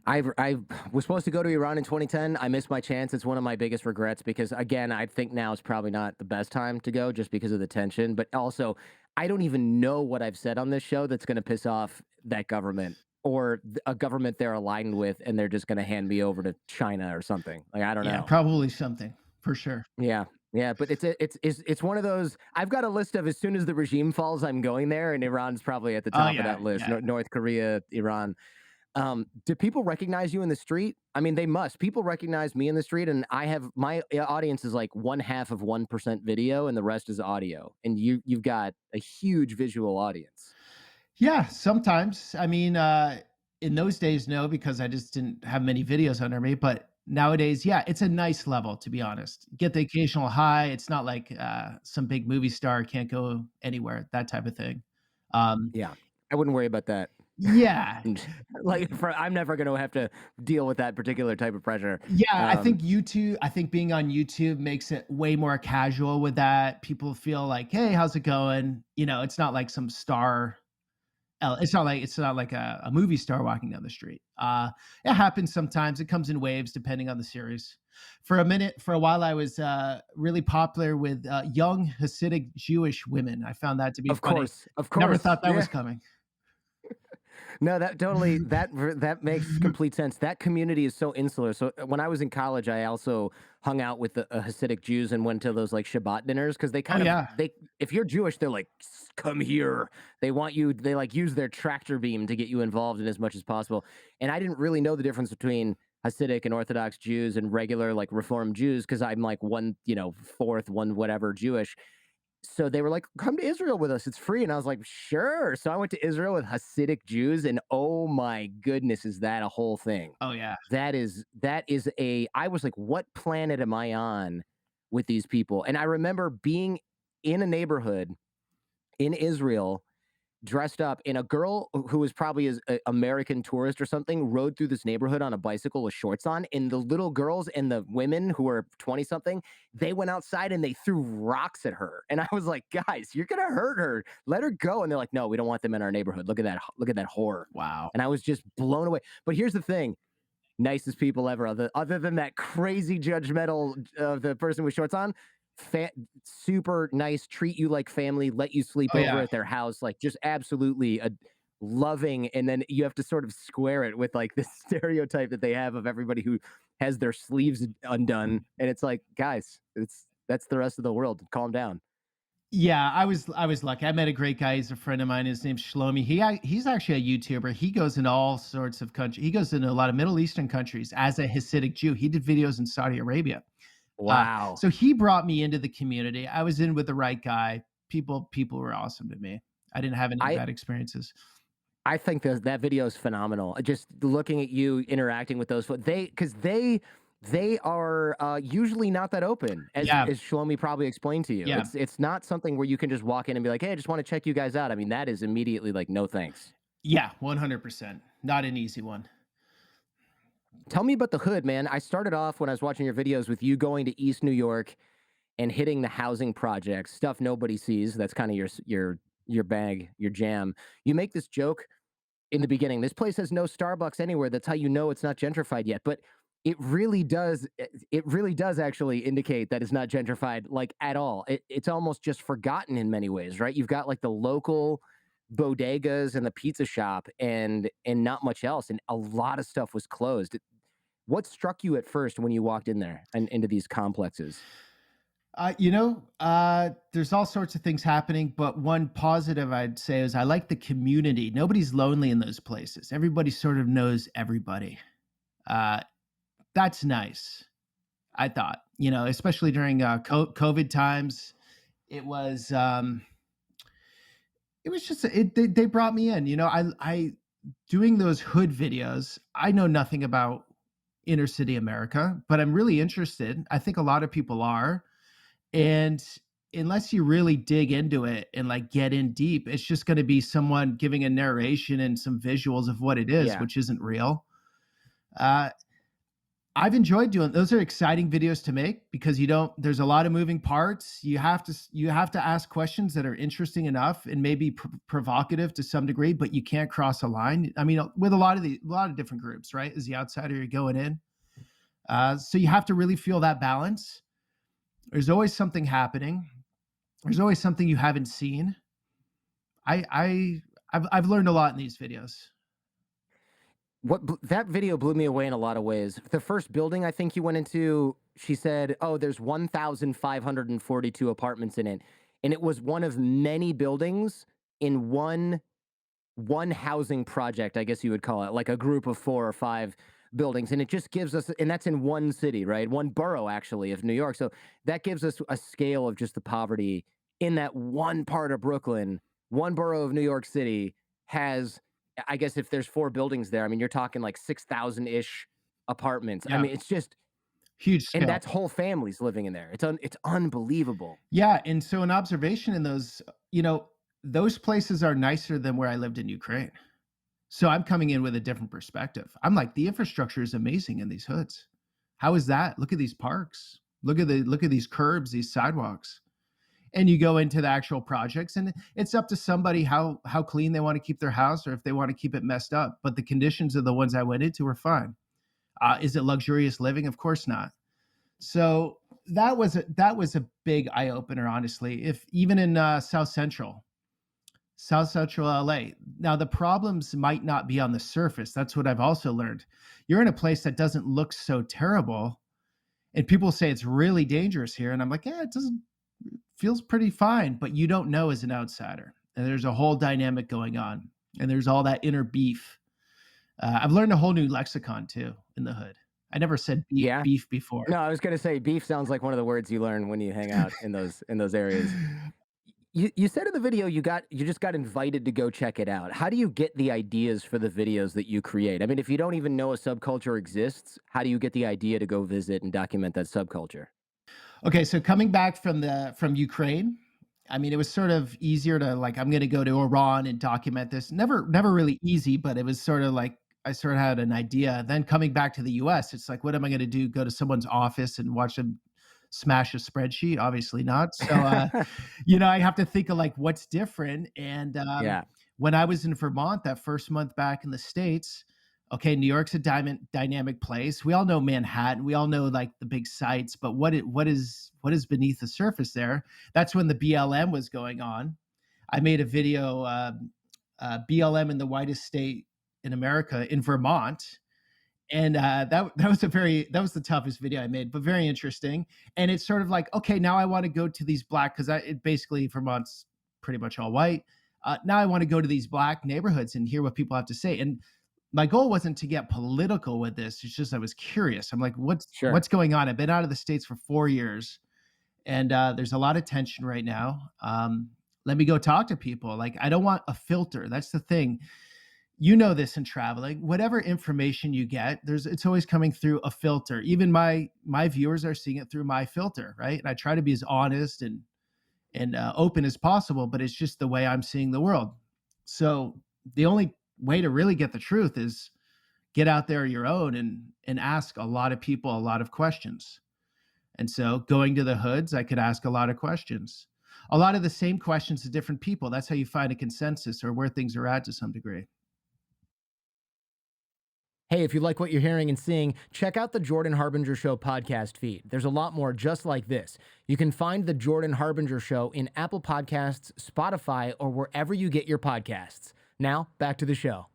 I was supposed to go to Iran in 2010. I missed my chance. It's one of my biggest regrets because again, I think now is probably not the best time to go just because of the tension. But also, I don't even know what I've said on this show that's going to piss off that government or a government they're aligned with, and they're just going to hand me over to China or something. Like I don't Yeah, know. probably something for sure. Yeah. Yeah, but it's one of those. I've got a list of as soon as the regime falls, I'm going there, and Iran's probably at the Oh top of yeah, that list. yeah. North Korea, Iran. Do people recognize you in the street? I mean, they must. People recognize me in the street, and I have my audience is like 1/2 of 1% video, and the rest is audio. And you've got a huge visual audience. Yeah, sometimes. I mean, in those days, no, because I just didn't have many videos under me. But nowadays, yeah, it's a nice level, to be honest. Get the occasional high. It's not like some big movie star can't go anywhere, that type of thing. Um, Yeah, I wouldn't worry about that. yeah, I'm never going to have to deal with that particular type of pressure. yeah. Um, I think being on YouTube makes it way more casual with that. People feel like, hey, how's it going? You know, it's not like some star. It's not like a movie star walking down the street. It happens sometimes. It comes in waves depending on the series. For a while, I was really popular with young Hasidic Jewish women. I found that to be funny. of Never course, thought that yeah. was coming. No, that makes complete sense. That community is so insular. So when I was in college, I also hung out with the Hasidic Jews and went to those like Shabbat dinners because they Oh kind of yeah, they if you're Jewish, they're like come here. They want you. They like use their tractor beam to get you involved in as much as possible. And I didn't really know the difference between Hasidic and Orthodox Jews and regular like Reform Jews because I'm like one fourth one whatever Jewish, so they were like, "Come to Israel with us. It's free." And I was like, "Sure." So I went to Israel with Hasidic Jews, and oh my goodness, is that a whole thing? oh yeah, That is a. I was like, "What planet am I on with these people?" And I remember being in a neighborhood in Israel dressed up, and a girl who was probably as a American tourist or something rode through this neighborhood on a bicycle with shorts on, and the little girls and the women who were 20 something, they went outside and they threw rocks at her. And I was like, "Guys, you're going to hurt her. Let her go." And they're like, "No, we don't want them in our neighborhood. Look at that whore." wow. And I was just blown away. But here's the thing, nicest people ever. Other than that crazy judgmental the person with shorts on, fa- super nice, treat you like family, let you sleep Oh over yeah, at their house, like just absolutely a loving. And then you have to sort of square it with like this stereotype that they have of everybody who has their sleeves undone, and it's like, guys, that's the rest of the world. Calm down. yeah. I was lucky. I met a great guy. He's a friend of mine. His name's Shlomi. He's actually a YouTuber. He goes into all sorts of countries. He goes into a lot of Middle Eastern countries as a Hasidic Jew. He did videos in Saudi Arabia. Wow. So he brought me into the community. I was in with the right guy. People were awesome to me. I didn't have any I bad experiences. I think that video is phenomenal. Just looking at you interacting with those, they are usually not that open, Yeah, as Shlomi probably explained to you. yeah, It's not something where you can just walk in and be like, "Hey, I just want to check you guys out." I mean, that is immediately like, "No, thanks." yeah, 100%. Not an easy one. Tell me about the hood, man. I started off when I was watching your videos with you going to East New York and hitting the housing projects, stuff nobody sees. That's kind of your bag, your jam. You make this joke in the beginning. This place has no Starbucks anywhere. That's how you know it's not gentrified yet. But it really does actually indicate that it's not gentrified like at all. It's almost just forgotten in many ways, right? You've got like the local bodegas and the pizza shop and not much else. And a lot of stuff was closed. What struck you at first when you walked in there and into these complexes? There's all sorts of things happening, but one positive I'd say is I like the community. Nobody's lonely in those places. Everybody sort of knows everybody. Uh, that's nice. I thought, especially during COVID times, it was um, it was just they brought me in. I doing those hood videos. I know nothing about inner city America, but I'm really interested. I think a lot of people are. And unless you really dig into it and like get in deep, it's just going to be someone giving a narration and some visuals of what it is, Yeah. which isn't real. Uh, I've enjoyed doing those. Are exciting videos to make because there's a lot of moving parts. You have to ask questions that are interesting enough and maybe provocative to some degree, but you can't cross a line. I mean, with a lot of different groups, right? As the outsider, you're going in. So you have to really feel that balance. There's always something happening. There's always something you haven't seen. I've learned a lot in these videos. That video blew me away in a lot of ways. The first building I think you went into, she said, "Oh, there's 1,542 apartments in it." And it was one of many buildings in one housing project, I guess you would call it, like a group of 4 or 5 buildings, and it just gives us, and that's in one city, right? One borough actually of New York. So that gives us a scale of just the poverty in that one part of Brooklyn. One borough of New York City has, I guess if there's 4 buildings there, I mean you're talking like 6,000-ish apartments. I Yeah, mean it's just, huge and scale. that's whole families living in there. It's unbelievable. Yeah, and so an observation in those places are nicer than where I lived in Ukraine. So I'm coming in with a different perspective. I'm like, the infrastructure is amazing in these hoods. How is that? Look at these parks. Look at these curbs, these sidewalks. And you go into the actual projects, and it's up to somebody how clean they want to keep their house or if they want to keep it messed up. But the conditions of the ones I went into were fine. Is it luxurious living? Of course not. So that was a big eye opener, honestly. If even in South Central LA. Now, the problems might not be on the surface. That's what I've also learned. You're in a place that doesn't look so terrible, and people say it's really dangerous here. And I'm like, yeah, it doesn't, feels pretty fine, but you don't know as an outsider. And there's a whole dynamic going on, and there's all that inner beef. I've learned a whole new lexicon too in the hood. I never said Yeah. beef before. No, I was gonna say beef sounds like one of the words you learn when you hang out in those areas. You said in the video you just got invited to go check it out. How do you get the ideas for the videos that you create? I mean, if you don't even know a subculture exists, how do you get the idea to go visit and document that subculture? Okay, so coming back from Ukraine, I mean, it was sort of easier to like, I'm going to go to Iran and document this. Never really easy, but it was sort of like I sort of had an idea. Then coming back to the U.S., it's like, what am I going to do? Go to someone's office and watch them smash a spreadsheet? Obviously not. So, I have to think of like what's different. And Yeah, when I was in Vermont that first month back in the States, okay, New York's a dynamic place. We all know Manhattan. We all know like the big sites, but what is beneath the surface there? That's when the BLM was going on. I made a video, BLM in the whitest state in America, in Vermont, and that was the toughest video I made, but very interesting. And it's sort of like, okay, now I want to go to these black, because it basically Vermont's pretty much all white. Now I want to go to these black neighborhoods and hear what people have to say. And my goal wasn't to get political with this. It's just I was curious. I'm like, sure. what's going on? I've been out of the States for 4 years, and there's a lot of tension right now. Let me go talk to people. Like, I don't want a filter. That's the thing. You know this in traveling. Whatever information you get, it's always coming through a filter. Even my viewers are seeing it through my filter, right? And I try to be as honest and open as possible, but it's just the way I'm seeing the world. So the only way to really get the truth is get out there your own and ask a lot of people a lot of questions. And so going to the hoods, I could ask a lot of questions. A lot of the same questions to different people. That's how you find a consensus or where things are at to some degree. Hey, if you like what you're hearing and seeing, check out the Jordan Harbinger Show podcast feed. There's a lot more just like this. You can find the Jordan Harbinger Show in Apple Podcasts, Spotify, or wherever you get your podcasts. Now, back to the show.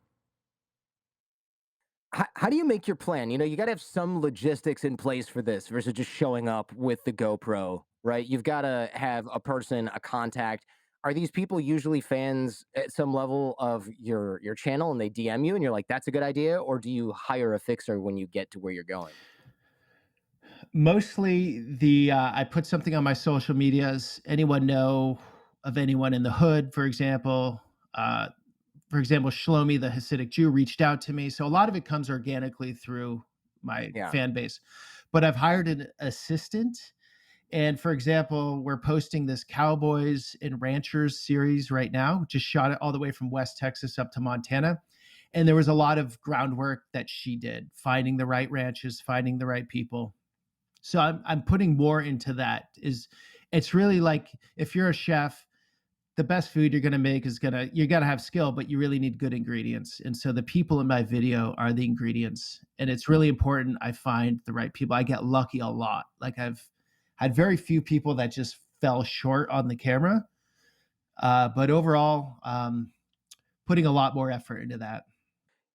How do you make your plan? You know, you got to have some logistics in place for this versus just showing up with the GoPro, right? You've got to have a person, a contact. Are these people usually fans at some level of your channel and they DM you and you're like, that's a good idea? Or do you hire a fixer when you get to where you're going? Mostly the I put something on my social medias. Anyone know of anyone in the hood, for example? Uh, for example, Shlomi, the Hasidic Jew, reached out to me. So a lot of it comes organically through my Yeah. fan base. But I've hired an assistant. And for example, we're posting this Cowboys and Ranchers series right now. Just shot it all the way from West Texas up to Montana. And there was a lot of groundwork that she did, finding the right ranches, finding the right people. So I'm putting more into that. Is it's really like if you're a chef, the best food you're gonna make is gonna you gotta have skill, but you really need good ingredients. And so the people in my video are the ingredients. And it's really important I find the right people. I get lucky a lot. Like I've had very few people that just fell short on the camera. But overall, putting a lot more effort into that.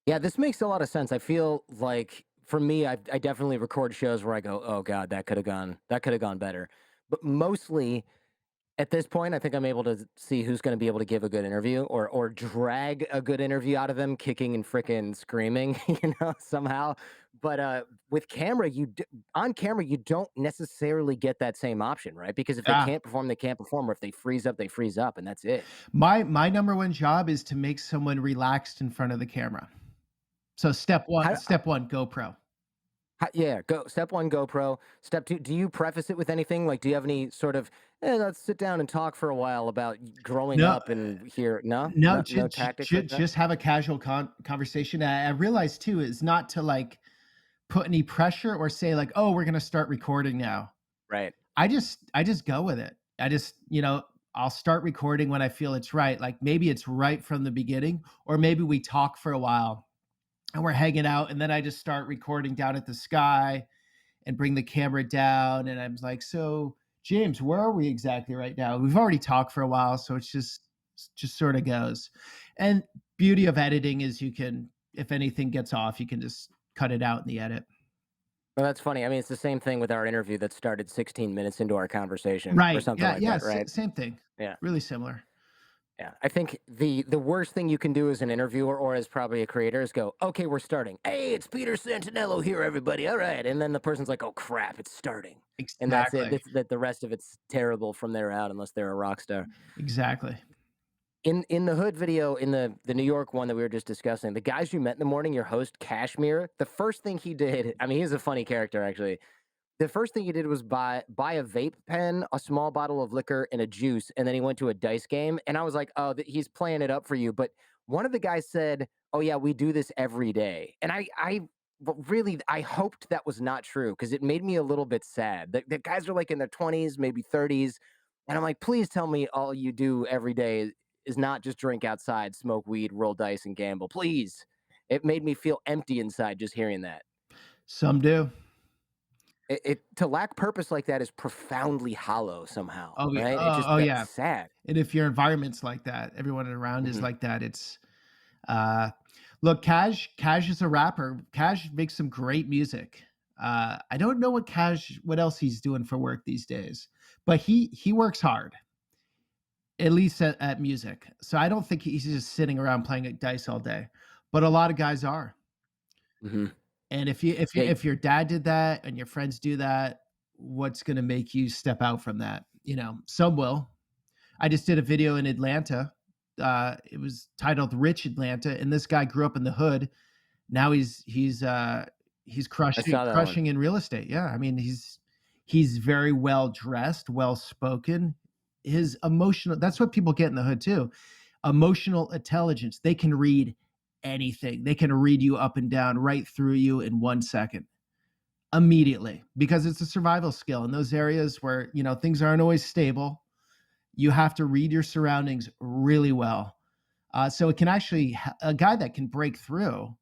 Yeah, this makes a lot of sense. I feel like for me, I definitely record shows where I go, oh God, that could have gone better. But mostly at this point, I think I'm able to see who's going to be able to give a good interview or drag a good interview out of them, kicking and freaking screaming, somehow. But with camera, on camera you don't necessarily get that same option, right? Because if they Ah, can't perform, they can't perform, or if they freeze up, they freeze up, and that's it. my number one job is to make someone relaxed in front of the camera. So How, step one, GoPro. yeah, go step one, GoPro. Step two, do you preface it with anything? Like, do you have any sort of, let's sit down and talk for a while about growing No, up and here? No, no, no tactics like that. just have a casual conversation. I realized too is not to like put any pressure or say like, oh, we're gonna start recording now. Right. I just go with it. I just, I'll start recording when I feel it's right. Like maybe it's right from the beginning, or maybe we talk for a while and we're hanging out, and then I just start recording down at the sky and bring the camera down. And I'm like, so James, where are we exactly right now? We've already talked for a while, so just sort of goes. And beauty of editing is you can, if anything gets off, you can just cut it out in the edit. Well, that's funny. I mean, it's the same thing with our interview that started 16 minutes into our conversation or Right. something Yeah. like Yeah. that, right? Same thing. Yeah. Really similar. Yeah. I think the worst thing you can do as an interviewer or as probably a creator is go, okay, we're starting. Hey, it's Peter Santanello here, everybody. All right. And then the person's like, oh crap, it's starting. And that's it. Exactly. That the rest of it's terrible from there out unless they're a rock star. Exactly. In the hood video, in the New York one that we were just discussing, the guys you met in the morning, your host Kashmir, the first thing he did, I mean, he's a funny character actually. The first thing he did was buy a vape pen, a small bottle of liquor, and a juice, and then he went to a dice game. And I was like, "Oh, he's playing it up for you." But one of the guys said, "Oh yeah, we do this every day." And but really, I hoped that was not true because it made me a little bit sad. The guys are like in their 20s, maybe 30s, and I'm like, "Please tell me all you do every day is not just drink outside, smoke weed, roll dice, and gamble." Please. It made me feel empty inside just hearing that. Some do. It to lack purpose like that is profoundly hollow somehow, Oh, yeah. right? It just that's Yeah. sad. And if your environment's like that, everyone around is Mhm. like that, it's uh look, Cash is a rapper. Cash makes some great music. I don't know what else he's doing for work these days, but he works hard, at least at music. So I don't think he's just sitting around playing at dice all day. But a lot of guys are. Mhm. And Yeah, if your dad did that and your friends do that, what's gonna make you step out from that? Some will. I just did a video in Atlanta. It was titled "Rich Atlanta," and this guy grew up in the hood. Now he's I saw that one. crushing in real estate. Yeah, I mean he's very well dressed, well spoken. His emotional that's what people get in the hood too. Emotional intelligence. They can read anything. They can read you up and down, right through you in 1 second, immediately, because it's a survival skill in those areas where things aren't always stable. You have to read your surroundings really well. So it can actually a guy that can break through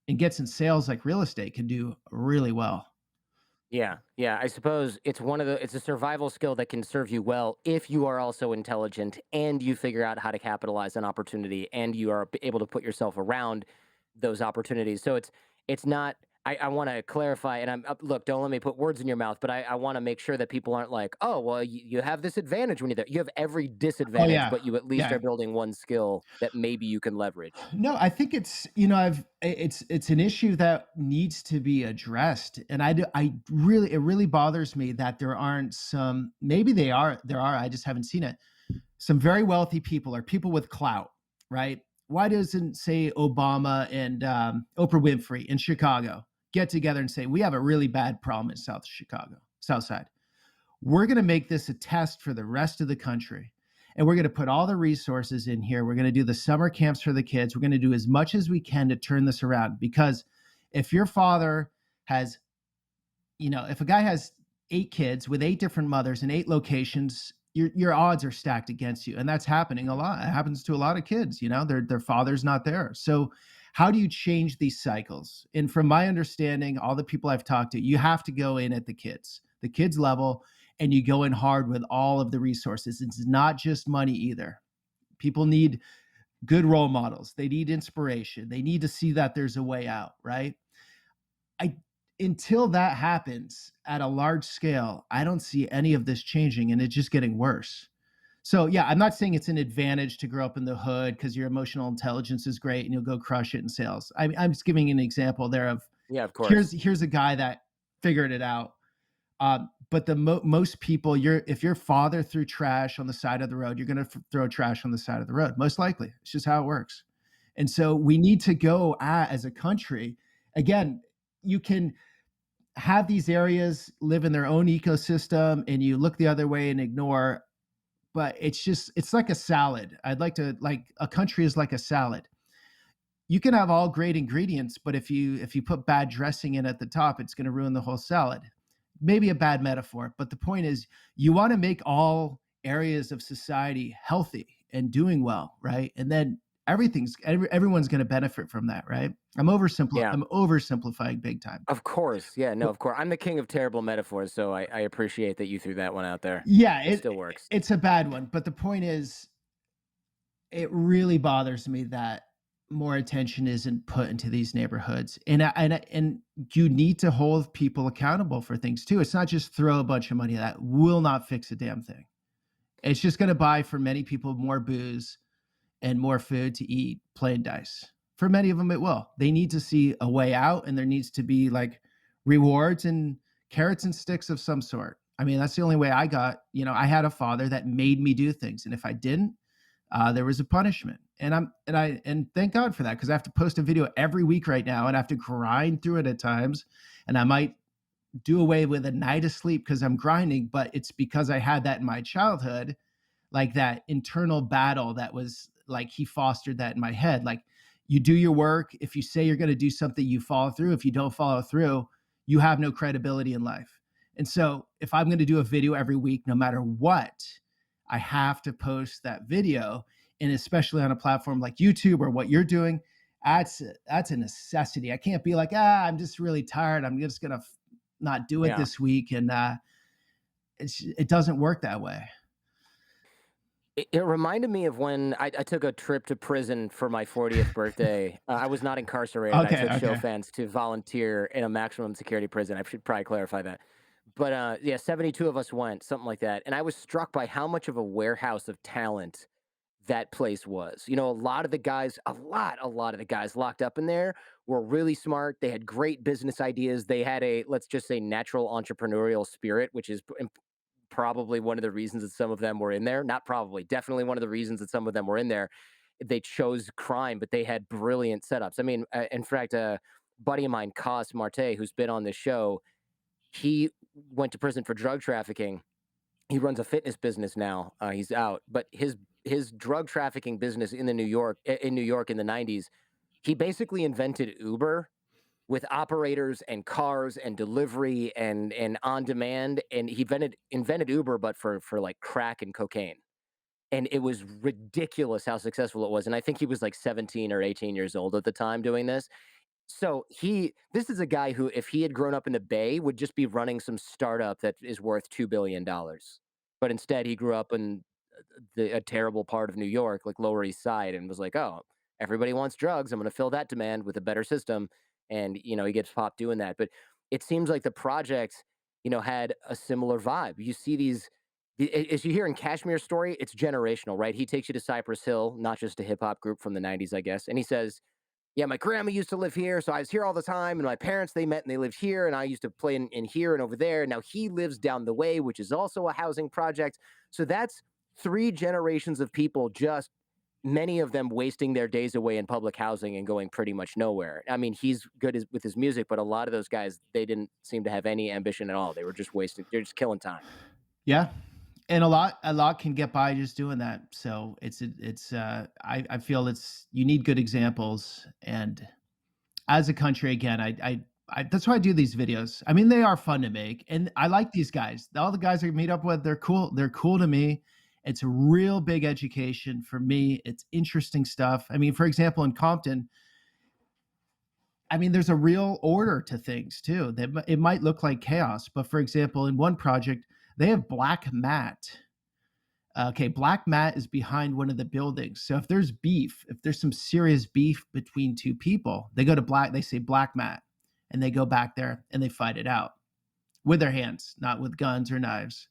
and gets in sales like real estate can do really well. Yeah, yeah. I suppose it's a survival skill that can serve you well if you are also intelligent and you figure out how to capitalize on opportunity and you are able to put yourself around those opportunities. So it's not. I want to clarify, and look. Don't let me put words in your mouth, but I want to make sure that people aren't like, oh, well, you have this advantage when you're there. You have every Oh disadvantage, yeah. but you at least Yeah. are building one skill that maybe you can leverage. No, I think it's, it's an issue that needs to be addressed, and I really, it really bothers me that there aren't some, maybe there are, I just haven't seen it. Some very wealthy people or people with clout, right? Why doesn't, say, Obama and Oprah Winfrey in Chicago get together and say, we have a really bad problem in South Chicago, South Side. We're going to make this a test for the rest of the country. And we're going to put all the resources in here. We're going to do the summer camps for the kids. We're going to do as much as we can to turn this around. Because if your father has, if a guy has 8 kids with 8 different mothers in 8 locations, your odds are stacked against you. And that's happening a lot. It happens to a lot of kids, their father's not there. So how do you change these cycles? And from my understanding, all the people I've talked to, you have to go in at the kids level, and you go in hard with all of the resources. It's not just money either. People need good role models. They need inspiration. They need to see that there's a way out, right? I Until that happens at a large scale, I don't see any of this changing, and it's just getting worse. So yeah, I'm not saying it's an advantage to grow up in the hood because your emotional intelligence is great and you'll go crush it in sales. I'm just giving an example there of, Yeah, of course. here's a guy that figured it out. But most people, if your father threw trash on the side of the road, you're going to throw trash on the side of the road. Most likely, it's just how it works. And so we need to go as a country. Again, you can have these areas live in their own ecosystem, and you look the other way and ignore. But it's like a salad. I'd like to, like, a country is like a salad. You can have all great ingredients, but if you put bad dressing in at the top, it's going to ruin the whole salad. Maybe a bad metaphor, but the point is, you want to make all areas of society healthy and doing well, right? And then everyone's going to benefit from that, right? Yeah. I'm oversimplifying big time. Of course. Yeah, no, But of course. I'm the king of terrible metaphors, so I appreciate that you threw that one out there. yeah, It still works. it's a bad one, but the point is, it really bothers me that more attention isn't put into these neighborhoods, and you need to hold people accountable for things too. It's not just throw a bunch of money. That will not fix a damn thing. It's just going to buy, for many people, more booze and more food to eat, playing dice. For many of them, it will. They need to see a way out, and there needs to be, like, rewards and carrots and sticks of some sort. I mean, that's the only way I got. I had a father that made me do things, and if I didn't, there was a punishment. And thank God for that, because I have to post a video every week right now, and I have to grind through it at times, and I might do away with a night of sleep because I'm grinding, but it's because I had that in my childhood, like that internal battle that was like, he fostered that in my head. Like, you do your work. If you say you're going to do something, you follow through. If you don't follow through, you have no credibility in life. And so if I'm going to do a video every week, no matter what, I have to post that video. And especially on a platform like YouTube or what you're doing, that's a necessity. I can't be like, I'm just really tired, I'm just going to not do it Yeah. this week. And it doesn't work that way. It reminded me of when I took a trip to prison for my 40th birthday. I was not incarcerated. I Okay. took show Okay. fans to volunteer in a maximum security prison. I should probably clarify that. But yeah, 72 of us went, something like that. And I was struck by how much of a warehouse of talent that place was. A lot of the guys, a lot of the guys locked up in there were really smart. They had great business ideas. They had let's just say, natural entrepreneurial spirit, which is probably one of the reasons that some of them were in there. Not probably, definitely one of the reasons that some of them were in there. They chose crime, but they had brilliant setups. I mean, in fact, a buddy of mine, Cos Marte, who's been on this show, he went to prison for drug trafficking. He runs a fitness business now. He's out, but his drug trafficking business in New York in the 90s, he basically invented Uber with operators and cars and delivery and on demand, and he invented Uber, but for like crack and cocaine. And it was ridiculous how successful it was. And I think he was like 17 or 18 years old at the time doing this. So this is a guy who, if he had grown up in the Bay, would just be running some startup that is worth $2 billion. But instead, he grew up in a terrible part of New York, like Lower East Side, and was like, "Oh, everybody wants drugs. I'm going to fill that demand with a better system." And he gets popped doing that. But it seems like the project, had a similar vibe. You see as you hear in Kashmir's story, it's generational, right? He takes you to Cypress Hill, not just a hip hop group from the '90s, I guess, and he says, yeah, my grandma used to live here, so I was here all the time. And my parents, they met and they lived here, and I used to play in here and over there. Now he lives down the way, which is also a housing project. So that's three generations of people, just many of them wasting their days away in public housing and going pretty much nowhere. I mean, he's good with his music, but a lot of those guys, they didn't seem to have any ambition at all. They were just wasting, they're just killing time. Yeah. And a lot can get by just doing that. So I feel you need good examples. And as a country, again, I that's why I do these videos. I mean, they are fun to make, and I like these guys. All the guys I meet up with, they're cool. They're cool to me. It's a real big education for me. It's interesting stuff. I mean, for example, in Compton, I mean, there's a real order to things too. It might look like chaos, but for example, in one project, they have black mat. Okay, black mat is behind one of the buildings. So if there's beef, if there's some serious beef between two people, they say black mat, and they go back there and they fight it out with their hands, not with guns or knives.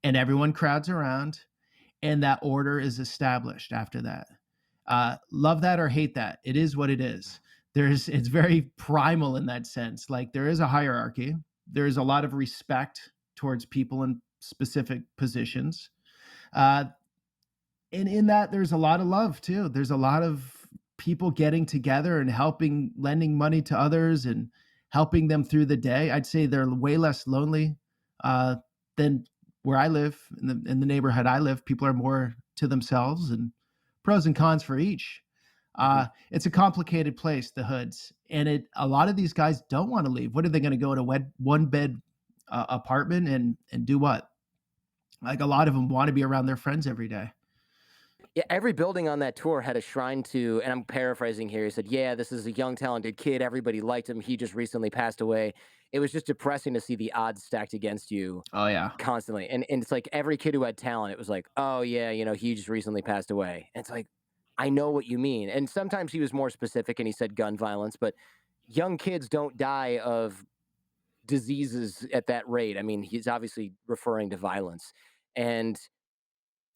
And everyone crowds around, and that order is established after that. Love that or hate that, it is what it is. It's very primal in that sense. Like, there is a hierarchy. There is a lot of respect towards people in specific positions. And in that, there's a lot of love too. There's a lot of people getting together and lending money to others and helping them through the day. I'd say they're way less lonely than where I live, in the neighborhood I live. People are more to themselves, and pros and cons for each. It's a complicated place, the hoods, and a lot of these guys don't want to leave. What are they going to go to one bed apartment and do what? Like, a lot of them want to be around their friends every day. Yeah, every building on that tour had a shrine to, and I'm paraphrasing here. He said, "Yeah, this is a young, talented kid. Everybody liked him. He just recently passed away." It was just depressing to see the odds stacked against you Oh yeah. constantly. And it's like every kid who had talent, it was like, "Oh yeah, he just recently passed away." And it's like, I know what you mean. And sometimes he was more specific and he said gun violence, but young kids don't die of diseases at that rate. I mean, he's obviously referring to violence. And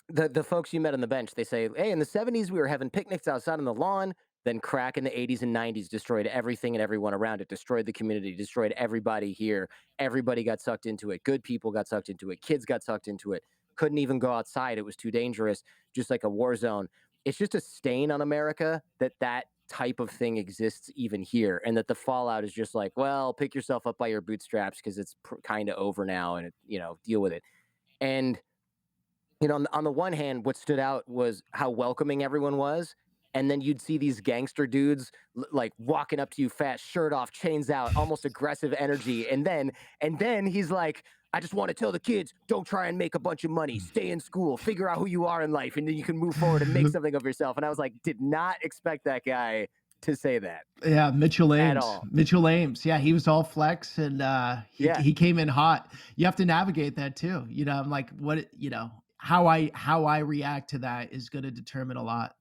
the folks you met on the bench, they say, "Hey, in the '70s, we were having picnics outside on the lawn. Then crack in the '80s and '90s destroyed everything and everyone around it. Destroyed the community. Destroyed everybody here. Everybody got sucked into it. Good people got sucked into it. Kids got sucked into it. Couldn't even go outside. It was too dangerous. Just like a war zone. It's just a stain on America that type of thing exists even here, and that the fallout is just like, well, pick yourself up by your bootstraps because it's kind of over now, and deal with it." And on the one hand, what stood out was how welcoming everyone was. And then you'd see these gangster dudes like walking up to you, fast, shirt off, chains out, almost aggressive energy. And then he's like, "I just want to tell the kids, don't try and make a bunch of money. Stay in school, figure out who you are in life, and then you can move forward and make something of yourself." And I was like, did not expect that guy to say that Yeah, Mitchell at Ames. all. Mitchell Ames. Yeah, he was all flex, and Yeah. he came in hot. You have to navigate that too. I'm like, how I react to that is going to determine a lot.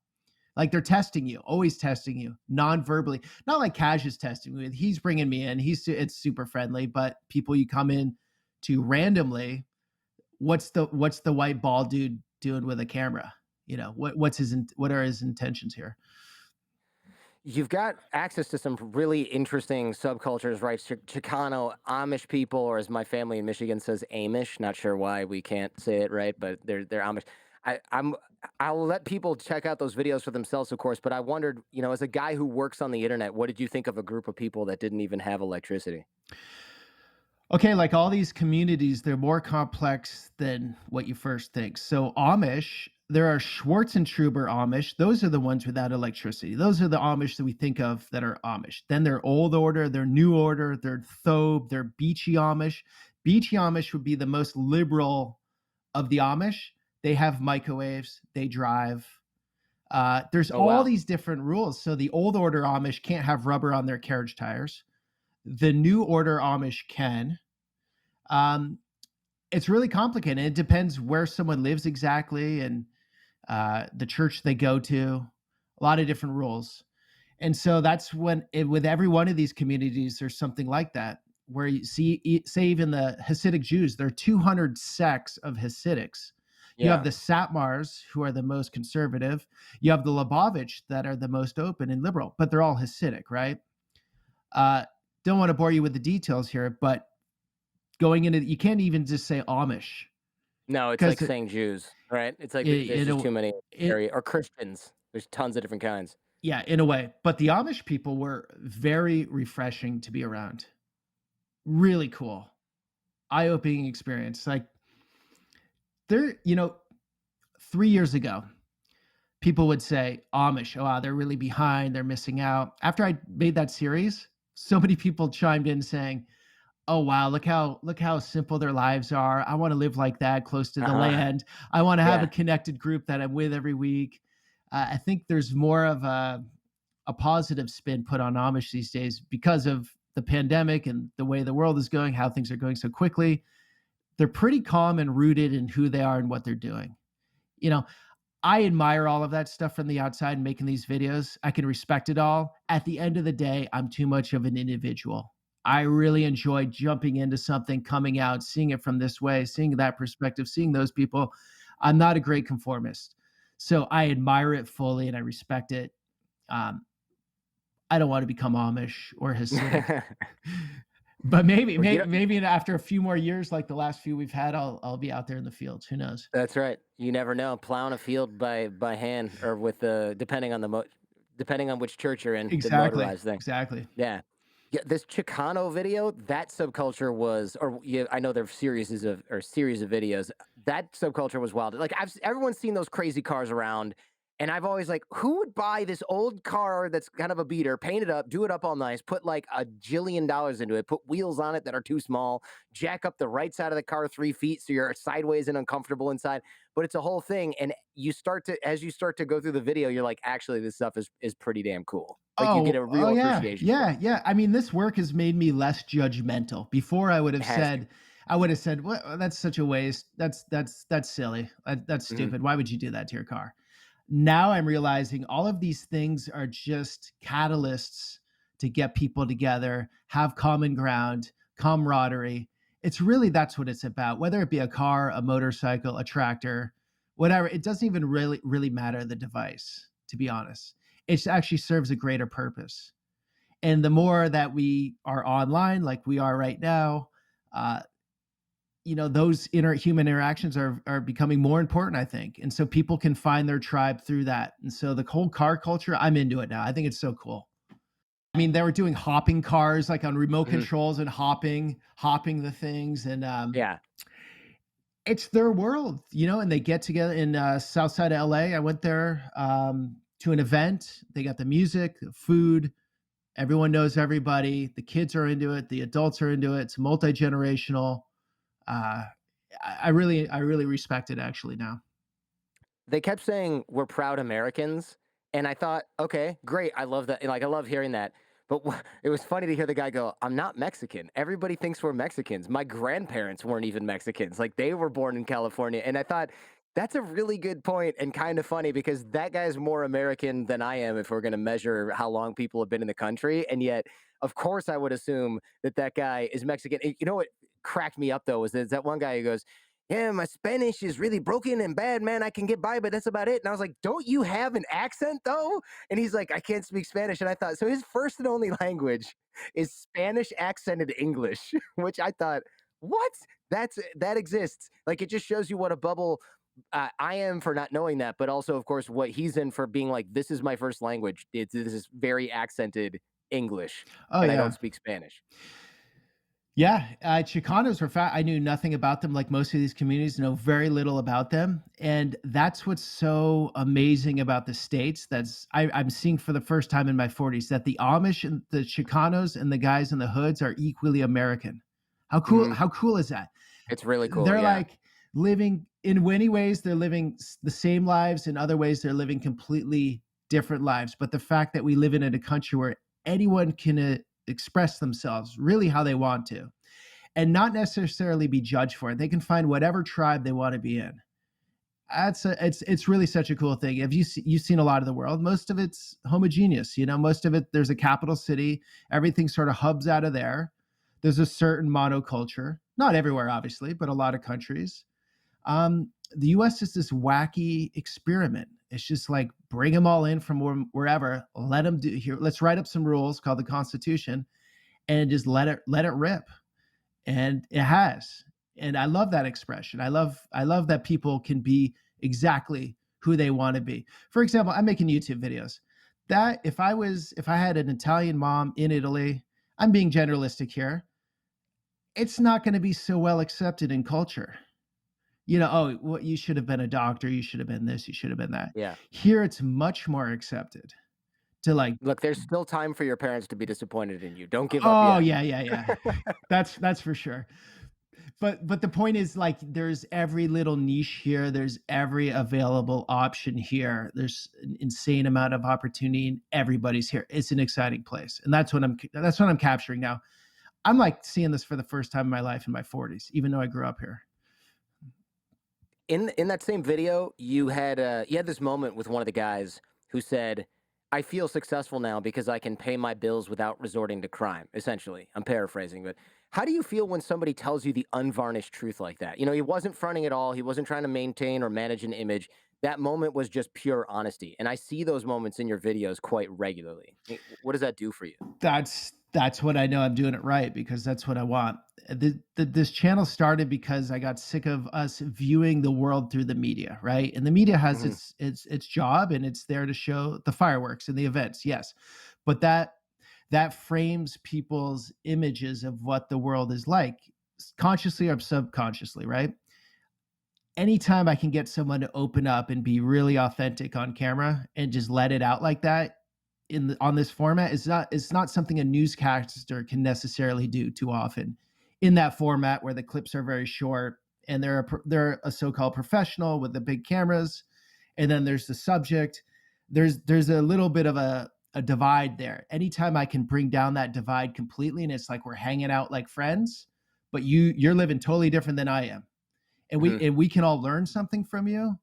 Like, they're testing you, always testing you non-verbally. Not like Cash is testing me. He's bringing me in. It's super friendly, but people you come in to randomly, what's the white ball dude doing with a camera? What are his intentions here? You've got access to some really interesting subcultures, right? Chicano, Amish people, or as my family in Michigan says, Amish. Not sure why we can't say it right, but they're Amish. I'll let people check out those videos for themselves, of course. But I wondered, as a guy who works on the internet, what did you think of a group of people that didn't even have electricity? Okay, like all these communities, they're more complex than what you first think. So Amish, there are Schwarzentruber Amish. Those are the ones without electricity. Those are the Amish that we think of that are Amish. Then they're Old Order, they're New Order, they're Thobe, they're Beachy Amish. Beachy Amish would be the most liberal of the Amish. They have microwaves, they drive. There's Oh all wow. these different rules. So the old order Amish can't have rubber on their carriage tires. The new order Amish can. Um, it's really complicated. It depends where someone lives exactly and the church they go to. A lot of different rules. And so that's when, with every one of these communities, there's something like that, where you see, say, even the Hasidic Jews, there are 200 sects of Hasidics. You have Yeah. the Satmars, who are the most conservative. You have the Lubavitch, that are the most open and liberal, but they're all Hasidic, right? Uh, don't want to bore you with the details here, but going into, you can't even just say Amish No, it's like because saying Jews, right? It's like there's in just a, too many it, area or Christians. There's tons of different kinds. yeah, in a way. But the Amish people were very refreshing to be around. Really cool, eye-opening experience. Like, they're, 3 years ago, people would say Amish, oh wow, they're really behind, they're missing out. After I made that series, so many people chimed in saying, oh wow, look how simple their lives are. I want to live like that, close to the Uh-huh. land. I want to have a Yeah. connected group that I'm with every week. I think there's more of a positive spin put on Amish these days because of the pandemic and the way the world is going, how things are going so quickly. They're pretty calm and rooted in who they are and what they're doing. You know, I admire all of that stuff from the outside and making these videos. I can respect it all. At the end of the day, I'm too much of an individual. I really enjoy jumping into something, coming out, seeing it from this way, seeing that perspective, seeing those people. I'm not a great conformist. So I admire it fully and I respect it. Um, I don't want to become Amish or Hasidic, but maybe, Well, maybe after a few more years, like the last few we've had, I'll be out there in the fields. Who knows? that's right. You never know. Plowing a field by hand or with the depending on which church you're in, the Exactly. motorized thing. Exactly. Yeah. Yeah, this Chicano video, that subculture was, or yeah, I know there are series of videos. That subculture was wild. Like everyone's seen those crazy cars around, and I've always like, who would buy this old car that's kind of a beater, paint it up, do it up all nice, put like $1 jillion into it, put wheels on it that are too small, jack up the right side of the car 3 feet so you're sideways and uncomfortable inside. But it's a whole thing, and as you start to go through the video, you're like, actually, this stuff is pretty damn cool. Like you get a Oh real yeah, appreciation for it. yeah, yeah. I mean, this work has made me less judgmental. Before, It has to. I would have said, "What? That's such a waste. That's silly. That's Mhm. stupid. Why would you do that to your car?" Now I'm realizing all of these things are just catalysts to get people together, have common ground, camaraderie. It's really, that's what it's about. Whether it be a car, a motorcycle, a tractor, whatever, it doesn't even really matter the device, to be honest. It actually serves a greater purpose. And the more that we are online, like we are right now, uh, those human interactions are becoming more important, I think. And so people can find their tribe through that. And so the whole car culture, I'm into it now. I think it's so cool. I mean, they were doing hopping cars, like on remote Mhm. controls, and hopping the things. And Yeah. it's their world, and they get together in south side of LA. I went there to an event. They got the music, the food. Everyone knows everybody. The kids are into it. The adults are into it. It's multi-generational. Uh, I really respect it actually now. They kept saying, "We're proud Americans," and I thought, "Okay, great. I love that." Like, I love hearing that. But it was funny to hear the guy go, "I'm not Mexican. Everybody thinks we're Mexicans. My grandparents weren't even Mexicans. Like, they were born in California." And I thought, that's a really good point and kind of funny because that guy's more American than I am if we're going to measure how long people have been in the country. And yet, of course, I would assume that that guy is Mexican. You know what cracked me up, though, was that one guy who goes, yeah, my Spanish is really broken and bad, man. I can get by, but that's about it. And I was like, don't you have an accent though? And he's like, I can't speak Spanish. And I thought, so his first and only language is Spanish accented English, which I thought, what? That exists. Like it just shows you what a bubble I am for not knowing that, but also, of course, what he's in for being like, this is my first language. This is very accented English, Oh and I don't yeah. speak Spanish. Yeah, Chicanos were I knew nothing about them. Like most of these communities, know very little about them, and that's what's so amazing about the states. I'm seeing for the first time in my 40s that the Amish and the Chicanos and the guys in the hoods are equally American. How cool! Mhm. How cool is that? It's really cool. They're Yeah. like living in many ways they're living the same lives, in other ways they're living completely different lives, but the fact that we live in a country where anyone can express themselves really how they want to and not necessarily be judged for it. They can find whatever tribe they want to be in. It's really such a cool thing. Have you've seen a lot of the world? Most of it's homogeneous. You know, most of it there's a capital city. Everything sort of hubs out of there. There's a certain monoculture. Not everywhere, obviously, but a lot of countries. The U.S. is this wacky experiment. It's just like bring them all in from wherever. Let them do here. Let's write up some rules called the Constitution, and just let it rip. And it has. And I love that expression. I love that people can be exactly who they want to be. For example, I'm making YouTube videos. That if I had an Italian mom in Italy, I'm being generalistic here, it's not going to be so well accepted in culture. You know, oh, well, you should have been a doctor, you should have been this, you should have been that. Yeah. Here it's much more accepted to like, Look, there's still time for your parents to be disappointed in you. Don't give up oh yet. yeah, yeah, yeah. That's for sure. But the point is like there's every little niche here, there's every available option here, there's an insane amount of opportunity and everybody's here. It's an exciting place, and that's what I'm capturing now. I'm like seeing this for the first time in my life in my 40s, even though I grew up here. In that same video, you had this moment with one of the guys who said, "I feel successful now because I can pay my bills without resorting to crime." Essentially, I'm paraphrasing, but how do you feel when somebody tells you the unvarnished truth like that? You know, he wasn't fronting at all. He wasn't trying to maintain or manage an image. That moment was just pure honesty, and I see those moments in your videos quite regularly. What does that do for you? That's what I know I'm doing it right because that's what I want. This channel started because I got sick of us viewing the world through the media, right? And the media has Mhm. its job and it's there to show the fireworks and the events, yes. But that frames people's images of what the world is like, consciously or subconsciously, right? Anytime I can get someone to open up and be really authentic on camera and just let it out like that on this format, it's not something a newscaster can necessarily do too often in that format where the clips are very short and they're a so-called professional with the big cameras, and then there's the subject. There's a little bit of a divide there. Anytime I can bring down that divide completely, and it's like we're hanging out like friends, but you're living totally different than I am, and we Mhm. and we can all learn something from you.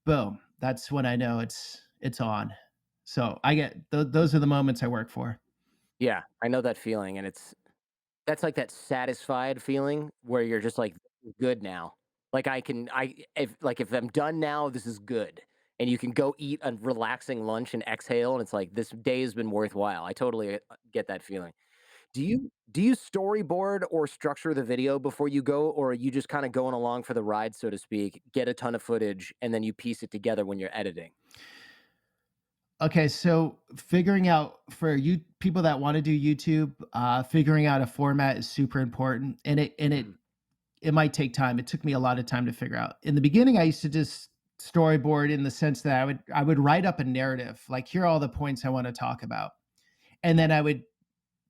Boom, that's when I know it's on. So I get those are the moments I work for. Yeah, I know that feeling, and that's like that satisfied feeling where you're just like, "This is good now." Like, if I'm done now, this is good, and you can go eat a relaxing lunch and exhale, and it's like, "This day has been worthwhile." I totally, get that feeling. Do you storyboard or structure the video before you go, or are you just kinda going along for the ride, so to speak, get a ton of footage, and then you piece it together when you're editing? Okay, so figuring out for you people that want to do YouTube, figuring out a format is super important, and Mhm. it might take time. It took me a lot of time to figure out. In the beginning, I used to just storyboard in the sense that I would write up a narrative, like here are all the points I want to talk about, and then I would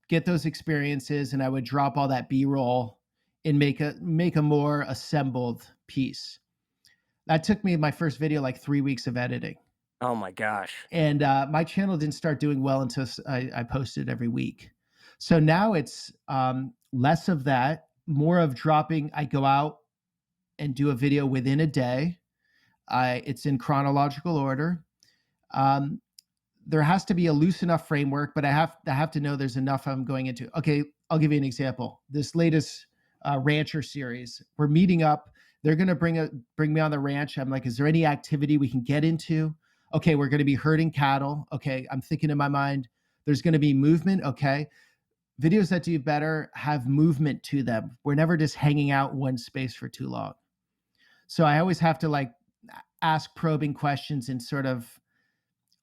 get those experiences and I would drop all that B-roll and make a more assembled piece. That took me my first video like 3 weeks of editing. Oh my gosh. And my channel didn't start doing well until I posted every week. So now it's less of that, more of dropping. I go out and do a video within a day. It's in chronological order. Um, there has to be a loose enough framework, but I have to know there's enough I'm going into. Okay, I'll give you an example. This latest rancher series, we're meeting up. They're going to bring me on the ranch. I'm like, is there any activity we can get into? Okay, we're going to be herding cattle. Okay, I'm thinking in my mind, there's going to be movement. Okay, videos that do better have movement to them. We're never just hanging out in one space for too long. So I always have to like ask probing questions and sort of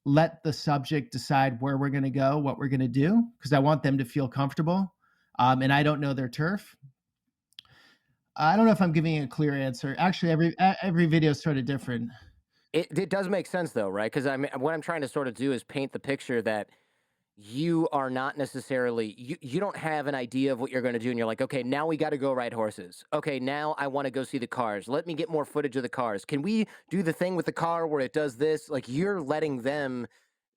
let the subject decide where we're going to go, what we're going to do, because I want them to feel comfortable. And I don't know their turf. I don't know if I'm giving a clear answer. Actually, every video is sort of different. It does make sense though, right? Because I mean, what I'm trying to sort of do is paint the picture that you are not necessarily you don't have an idea of what you're going to do, and you're like, okay, now we got to go ride horses. Okay, now I want to go see the cars. Let me get more footage of the cars. Can we do the thing with the car where it does this? Like, you're letting them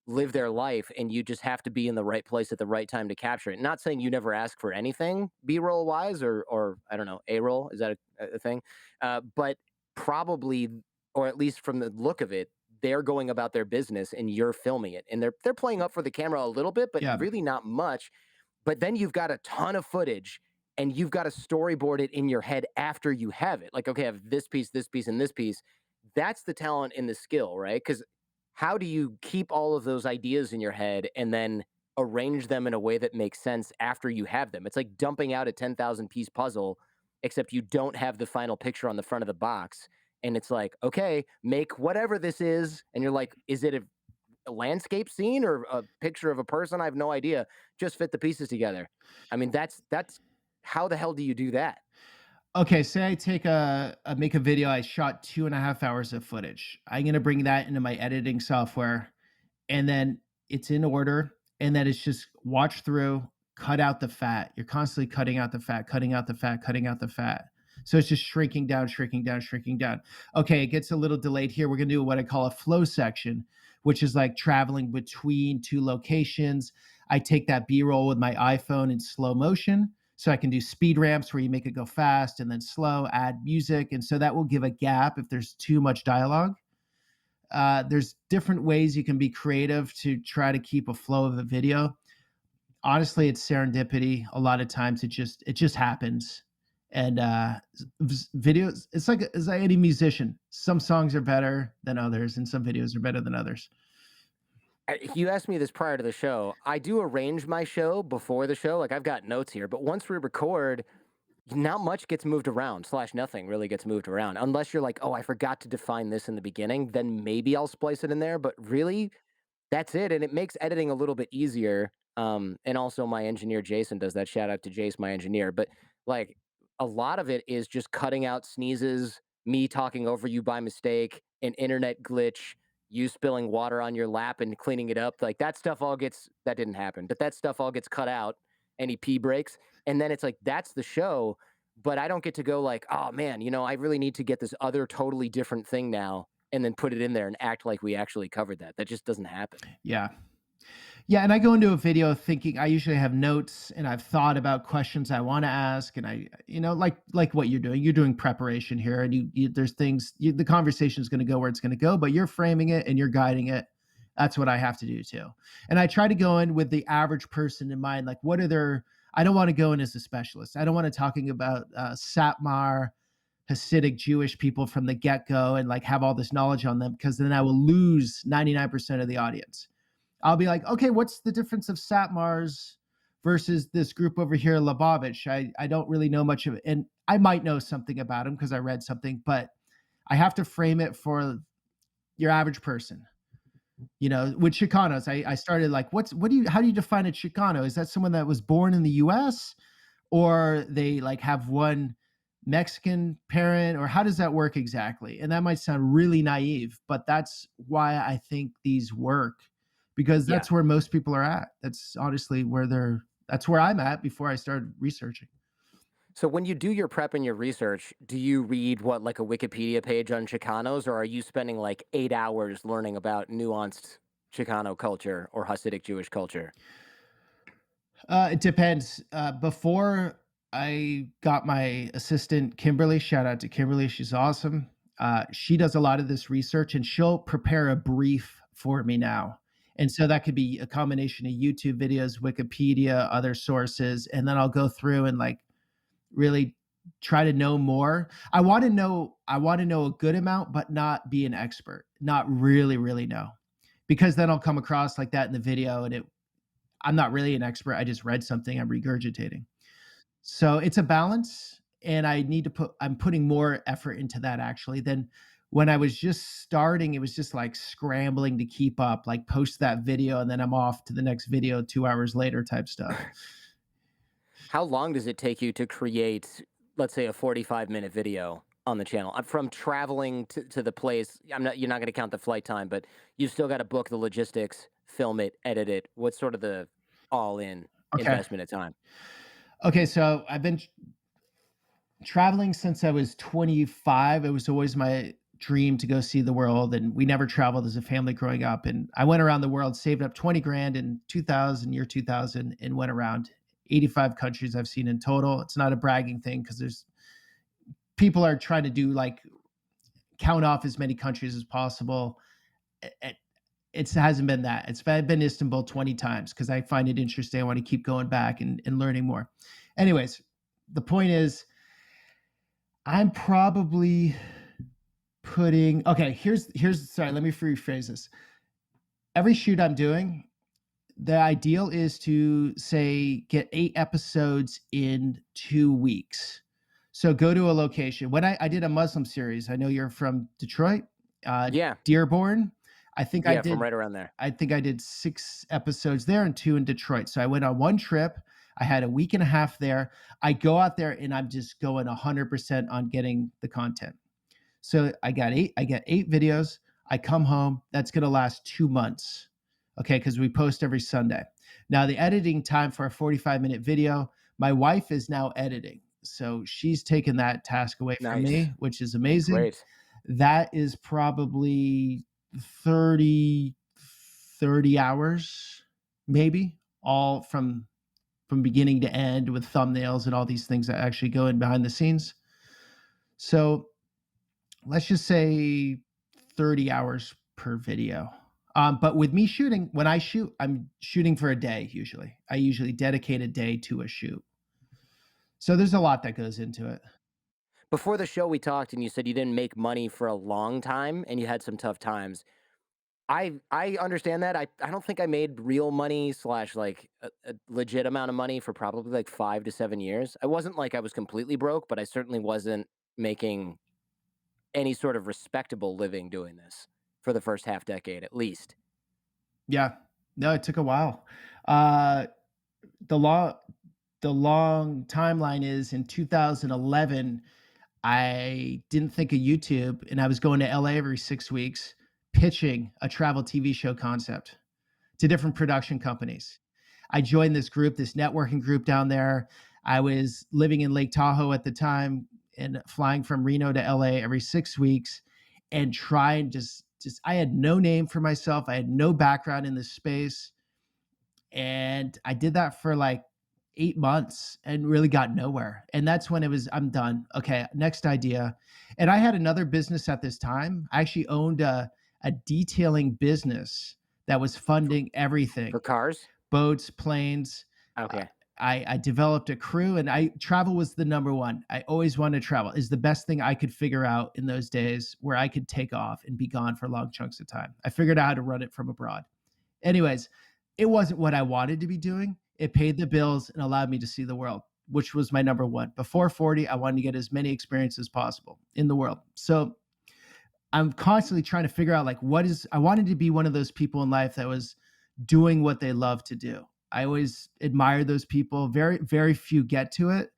live their life, and you just have to be in the right place at the right time to capture it. Not saying you never ask for anything B-roll wise, or I don't know, A-roll, is that a thing? But probably, or at least from the look of it, they're going about their business and you're filming it, and they're playing up for the camera a little bit, but Yeah. really not much. But then you've got a ton of footage, and you've got to storyboard it in your head after you have it. Like, okay, I have this piece, and this piece. That's the talent and the skill, right? Because how do you keep all of those ideas in your head and then arrange them in a way that makes sense after you have them? It's like dumping out a 10,000 piece puzzle, except you don't have the final picture on the front of the box. And it's like, okay, make whatever this is. And you're like, is it a landscape scene or a picture of a person? I have no idea. Just fit the pieces together. I mean, that's how the hell do you do that? Okay, say I take a make a video. I shot 2.5 hours of footage. I'm gonna bring that into my editing software, and then it's in order, and then it's just watch through, cut out the fat. You're constantly cutting out the fat, cutting out the fat, cutting out the fat. So it's just shrinking down, shrinking down, shrinking down. Okay, it gets a little delayed here. We're gonna do what I call a flow section, which is like traveling between two locations. I take that B-roll with my iPhone in slow motion. So I can do speed ramps where you make it go fast and then slow, add music. And so that will give a gap if there's too much dialogue. There's different ways you can be creative to try to keep a flow of a video. Honestly, it's serendipity. A lot of times it just happens. And videos, it's like any musician. Some songs are better than others, and some videos are better than others. You asked me this prior to the show. I do arrange my show before the show. Like, I've got notes here, but once we record, not much gets moved around, slash nothing really gets moved around. Unless you're like, oh, I forgot to define this in the beginning, then maybe I'll splice it in there. But really, that's it, and it makes editing a little bit easier. And also my engineer Jason does that. Shout out to Jace, my engineer. But like, a lot of it is just cutting out sneezes, me talking over you by mistake, an internet glitch, you spilling water on your lap and cleaning it up. Like, that stuff all gets that didn't happen, but that stuff all gets cut out. Any pee breaks, and then it's like that's the show. But I don't get to go like, oh man, I really need to get this other totally different thing now and then put it in there and act like we actually covered that. That just doesn't happen. Yeah. Yeah, and I go into a video thinking I usually have notes and I've thought about questions I want to ask, and like what you're doing. You're doing preparation here, and there's things the conversation is going to go where it's going to go, but you're framing it and you're guiding it. That's what I have to do too. And I try to go in with the average person in mind. Like, what are their? I don't want to go in as a specialist. I don't want to talking about Satmar, Hasidic Jewish people from the get go, and like have all this knowledge on them, because then I will lose 99% of the audience. I'll be like, okay, what's the difference of Satmars versus this group over here, Lubavitch? I don't really know much of it. And I might know something about them because I read something, but I have to frame it for your average person. With Chicanos, I started like, how do you define a Chicano? Is that someone that was born in the US, or they like have one Mexican parent, or how does that work exactly? And that might sound really naive, but that's why I think these work, because Yeah. that's where most people are at. That's honestly that's where I'm at before I started researching. So when you do your prep and your research, do you read what, like, a Wikipedia page on Chicanos, or are you spending like 8 hours learning about nuanced Chicano culture or Hasidic Jewish culture? It depends. Before I got my assistant, Kimberly, shout out to Kimberly. She's awesome. She does a lot of this research, and she'll prepare a brief for me now. And so that could be a combination of YouTube videos, Wikipedia, other sources. And then I'll go through and like really try to know more. I want to know a good amount, but not be an expert, not really, really know. Because then I'll come across like that in the video, and I'm not really an expert. I just read something, I'm regurgitating. So it's a balance, and I'm putting more effort into that actually than when I was just starting. It was just like scrambling to keep up, like post that video and then I'm off to the next video 2 hours later type stuff. How long does it take you to create, let's say, a 45-minute video on the channel? I'm from traveling to the place. You're not going to count the flight time, but you still got to book the logistics, film it, edit it. What's sort of the all in Okay. investment of time? Okay. So I've been traveling since I was 25. It was always my dream to go see the world. And we never traveled as a family growing up. And I went around the world, saved up 20 grand in 2000, and went around 85 countries I've seen in total. It's not a bragging thing because there's people are trying to do like count off as many countries as possible. It hasn't been that. I've been Istanbul 20 times because I find it interesting. I want to keep going back and learning more. Anyways, the point is, I'm probably putting okay. Here's sorry. Let me rephrase this. Every shoot I'm doing, the ideal is to say get 8 episodes in 2 weeks. So go to a location. When I did a Muslim series, I know you're from Detroit, Yeah, Dearborn. I think I yeah, from did. right around there. I think I did 6 episodes there and 2 in Detroit. So I went on one trip. I had a week and a half there. I go out there and I'm just going 100% on getting the content. So I get 8 videos. I come home. That's going to last 2 months. Okay. Because we post every Sunday. Now, the editing time for a 45-minute video, my wife is now editing. So she's taken that task away from Nice, me, which is amazing. great. That is probably 30 hours, maybe, all from beginning to end with thumbnails and all these things that actually go in behind the scenes. So let's just say 30 hours per video. But with me shooting, when I shoot, I'm shooting for a day usually. I usually dedicate a day to a shoot. So there's a lot that goes into it. Before the show, we talked, and you said you didn't make money for a long time, and you had some tough times. I understand that. I don't think I made real money slash like a legit amount of money for probably like 5 to 7 years. I wasn't like I was completely broke, but I certainly wasn't making any sort of respectable living doing this for the first half decade at least. Yeah. No, it took a while. Uh, the long the long timeline is in 2011, I didn't think of YouTube and I was going to LA every 6 weeks pitching a travel TV show concept to different production companies. I joined this group, this networking group down there. I was living in Lake Tahoe at the time and flying from Reno to LA every 6 weeks and trying just I had no name for myself. I had no background in this space. And I did that for like 8 months and really got nowhere. And that's when it was, I'm done. Okay, next idea. And I had another business at this time. I actually owned a detailing business that was For, funding everything, for cars? boats, planes. Uh, Okay. I developed a crew and I travel was the number one. I always wanted to travel is the best thing I could figure out in those days where I could take off and be gone for long chunks of time. I figured out how to run it from abroad. Anyways, it wasn't what I wanted to be doing. It paid the bills and allowed me to see the world, which was my number one. Before 40, I wanted to get as many experiences as possible in the world. So I'm constantly trying to figure out like I wanted to be one of those people in life that was doing what they love to do. I always admire those people. Very, very few get to it.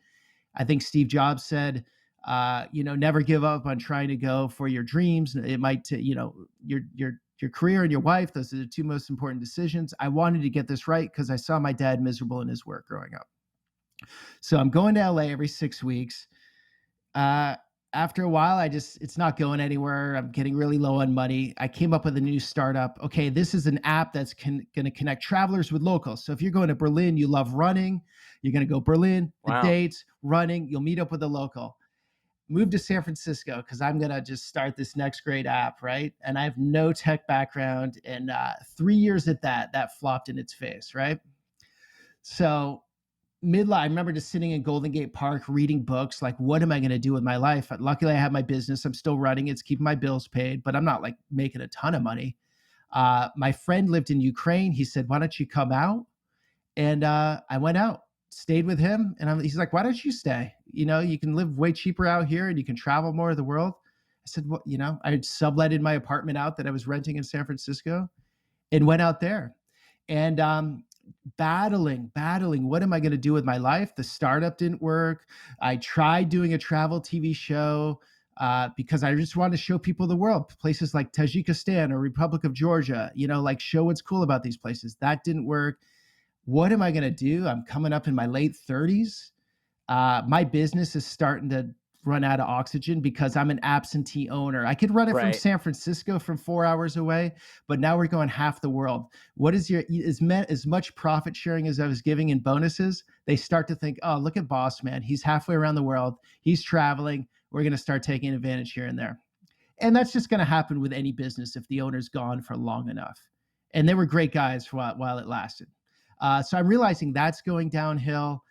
I think Steve Jobs said, never give up on trying to go for your dreams. It might, your career and your wife. Those are the two most important decisions. I wanted to get this right because I saw my dad miserable in his work growing up. So I'm going to LA every 6 weeks. Uh, After a while, it's not going anywhere. I'm getting really low on money. I came up with a new startup. Okay, this is an app that's going to connect travelers with locals. So if you're going to Berlin, you love running, you're going to go Berlin, the Wow. dates, running, you'll meet up with a local. Move to San Francisco because I'm going to just start this next great app, right? And I have no tech background. And 3 years at that flopped in its face, right? So midlife, I remember just sitting in Golden Gate Park reading books, like, what am I going to do with my life? Luckily, I have my business. I'm still running. It's keeping my bills paid, but I'm not like making a ton of money. My friend lived in Ukraine. He said, why don't you come out? And I went out, stayed with him. And he's like, why don't you stay? You can live way cheaper out here and you can travel more of the world. I said, well, I subletted my apartment out that I was renting in San Francisco and went out there. And battling, what am I going to do with my life? The startup didn't work. I tried doing a travel TV show. because I just want to show people the world, places like Tajikistan or Republic of Georgia, like show what's cool about these places. That didn't work. What am I going to do? I'm coming up in my late 30s. My business is starting to run out of oxygen because I'm an absentee owner. I could run it from Right. San Francisco from 4 hours away, but now we're going half the world. What is as much profit sharing as I was giving in bonuses? They start to think, oh, look at boss man. He's halfway around the world. He's traveling. We're going to start taking advantage here and there. And that's just going to happen with any business if the owner's gone for long enough. And they were great guys for while it lasted. So I'm realizing that's going downhill.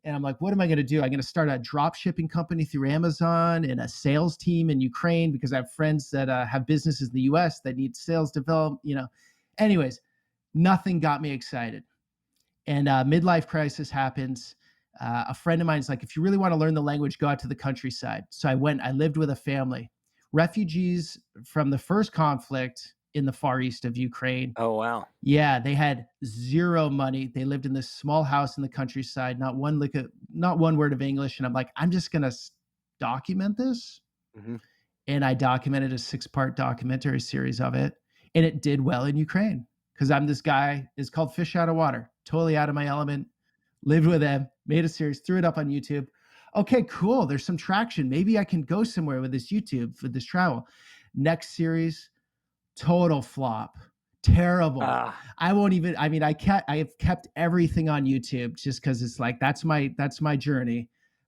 And I'm like, what am I going to do? I'm going to start a drop shipping company through Amazon and a sales team in Ukraine because I have friends that have businesses in the US that need sales development. Anyways, nothing got me excited. And midlife crisis happens. A friend of mine is like, if you really want to learn the language, go out to the countryside. So I lived with a family, refugees from the first conflict in the far east of Ukraine. Oh, wow. Yeah, they had zero money. They lived in this small house in the countryside, not one word of English. And I'm like, I'm just going to document this. Mm-hmm. And I documented a 6-part documentary series of it. And it did well in Ukraine because I'm this guy, it's called Fish Out of Water, totally out of my element, lived with them, made a series, threw it up on YouTube. Okay, cool. There's some traction. Maybe I can go somewhere with this YouTube, for this travel. Next series, total flop. Terrible. I have kept everything on YouTube just because it's like that's my journey.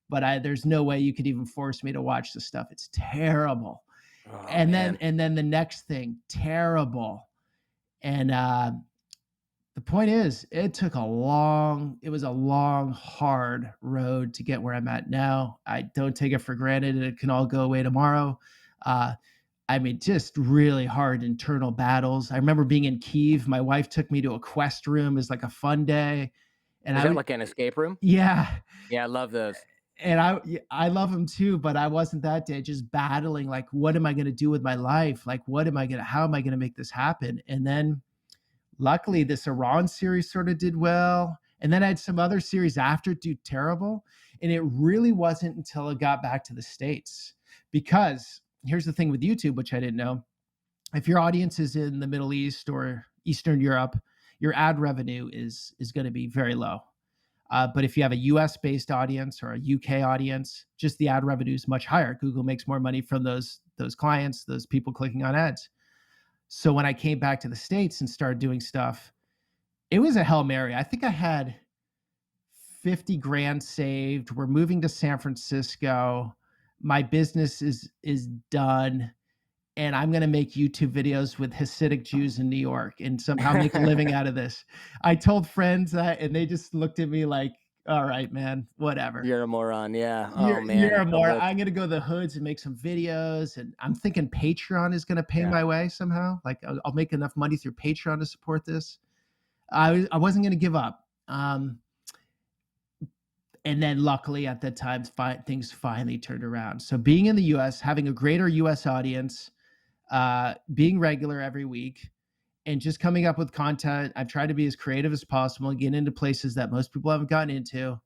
But there's no way you could even force me to watch the stuff. It's terrible. Oh, and man. then the next thing, terrible. And the point is, it was a long, hard road to get where I'm at now. I don't take it for granted. It can all go away tomorrow. Just really hard internal battles. I remember being in Kyiv. My wife took me to a quest room. It was like a fun day. And Is that like an escape room? Yeah. Yeah, I love those. And I love them too, but I wasn't that day, just battling, like, what am I going to do with my life? Like, how am I going to make this happen? And then luckily this Iran series sort of did well. And then I had some other series after do terrible. And it really wasn't until I got back to the States, because here's the thing with YouTube, which I didn't know. If your audience is in the Middle East or Eastern Europe, your ad revenue is going to be very low. But if you have a US based audience or a UK audience, just the ad revenue is much higher. Google makes more money from those clients, those people clicking on ads. So when I came back to the States and started doing stuff, it was a Hail Mary. I think I had 50 grand saved. We're moving to San Francisco. My business is done, and I'm going to make YouTube videos with Hasidic Jews in New York and somehow make a living out of this. I told friends that, and they just looked at me like, all right, man, whatever. You're a moron. Yeah. You're, Oh, man. you're a moron. I'm going to go to the hoods and make some videos. And I'm thinking Patreon is going to pay my way somehow. Like I'll make enough money through Patreon to support this. I wasn't going to give up. And then luckily at that time, things finally turned around. So being in the US, having a greater US audience, being regular every week, and just coming up with content. I've tried to be as creative as possible and get into places that most people haven't gotten into.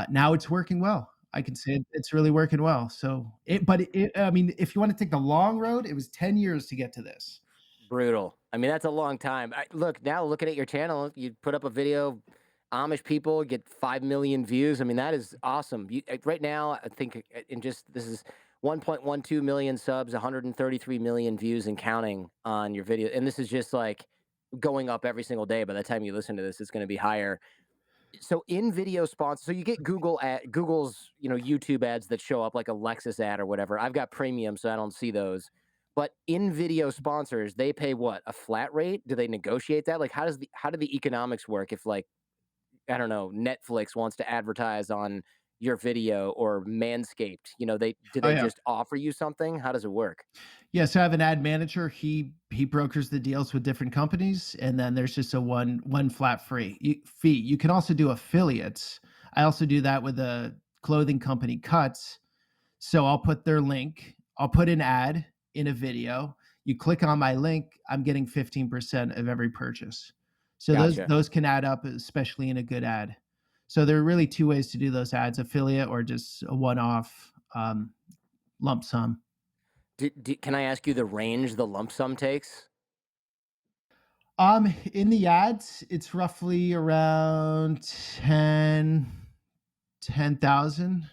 Now it's working well. I can say it's really working well. So if you want to take the long road, it was 10 years to get to this. Brutal. I mean, that's a long time. Now looking at your channel, you put up a video, Amish people get 5 million views. I mean, that is awesome. Right now, I think this is 1.12 million subs, 133 million views and counting on your video. And this is just like going up every single day. By the time you listen to this, it's going to be higher. So in video sponsors, so you get Google's, YouTube ads that show up like a Lexus ad or whatever. I've got premium, so I don't see those. But in video sponsors, they pay what? A flat rate? Do they negotiate that? Like, how do the economics work if, like, I don't know, Netflix wants to advertise on your video, or Manscaped, they just offer you something? How does it work? Yeah, so I have an ad manager. He brokers the deals with different companies, and then there's just a one flat fee. You can also do affiliates. I also do that with a clothing company, Cuts. So I'll put their link. I'll put an ad in a video. You click on my link, I'm getting 15% of every purchase. So Gotcha. those can add up, especially in a good ad. So there are really two ways to do those ads: affiliate or just a one-off, lump sum. Can I ask you the range the lump sum takes? In the ads, it's roughly around 10,000,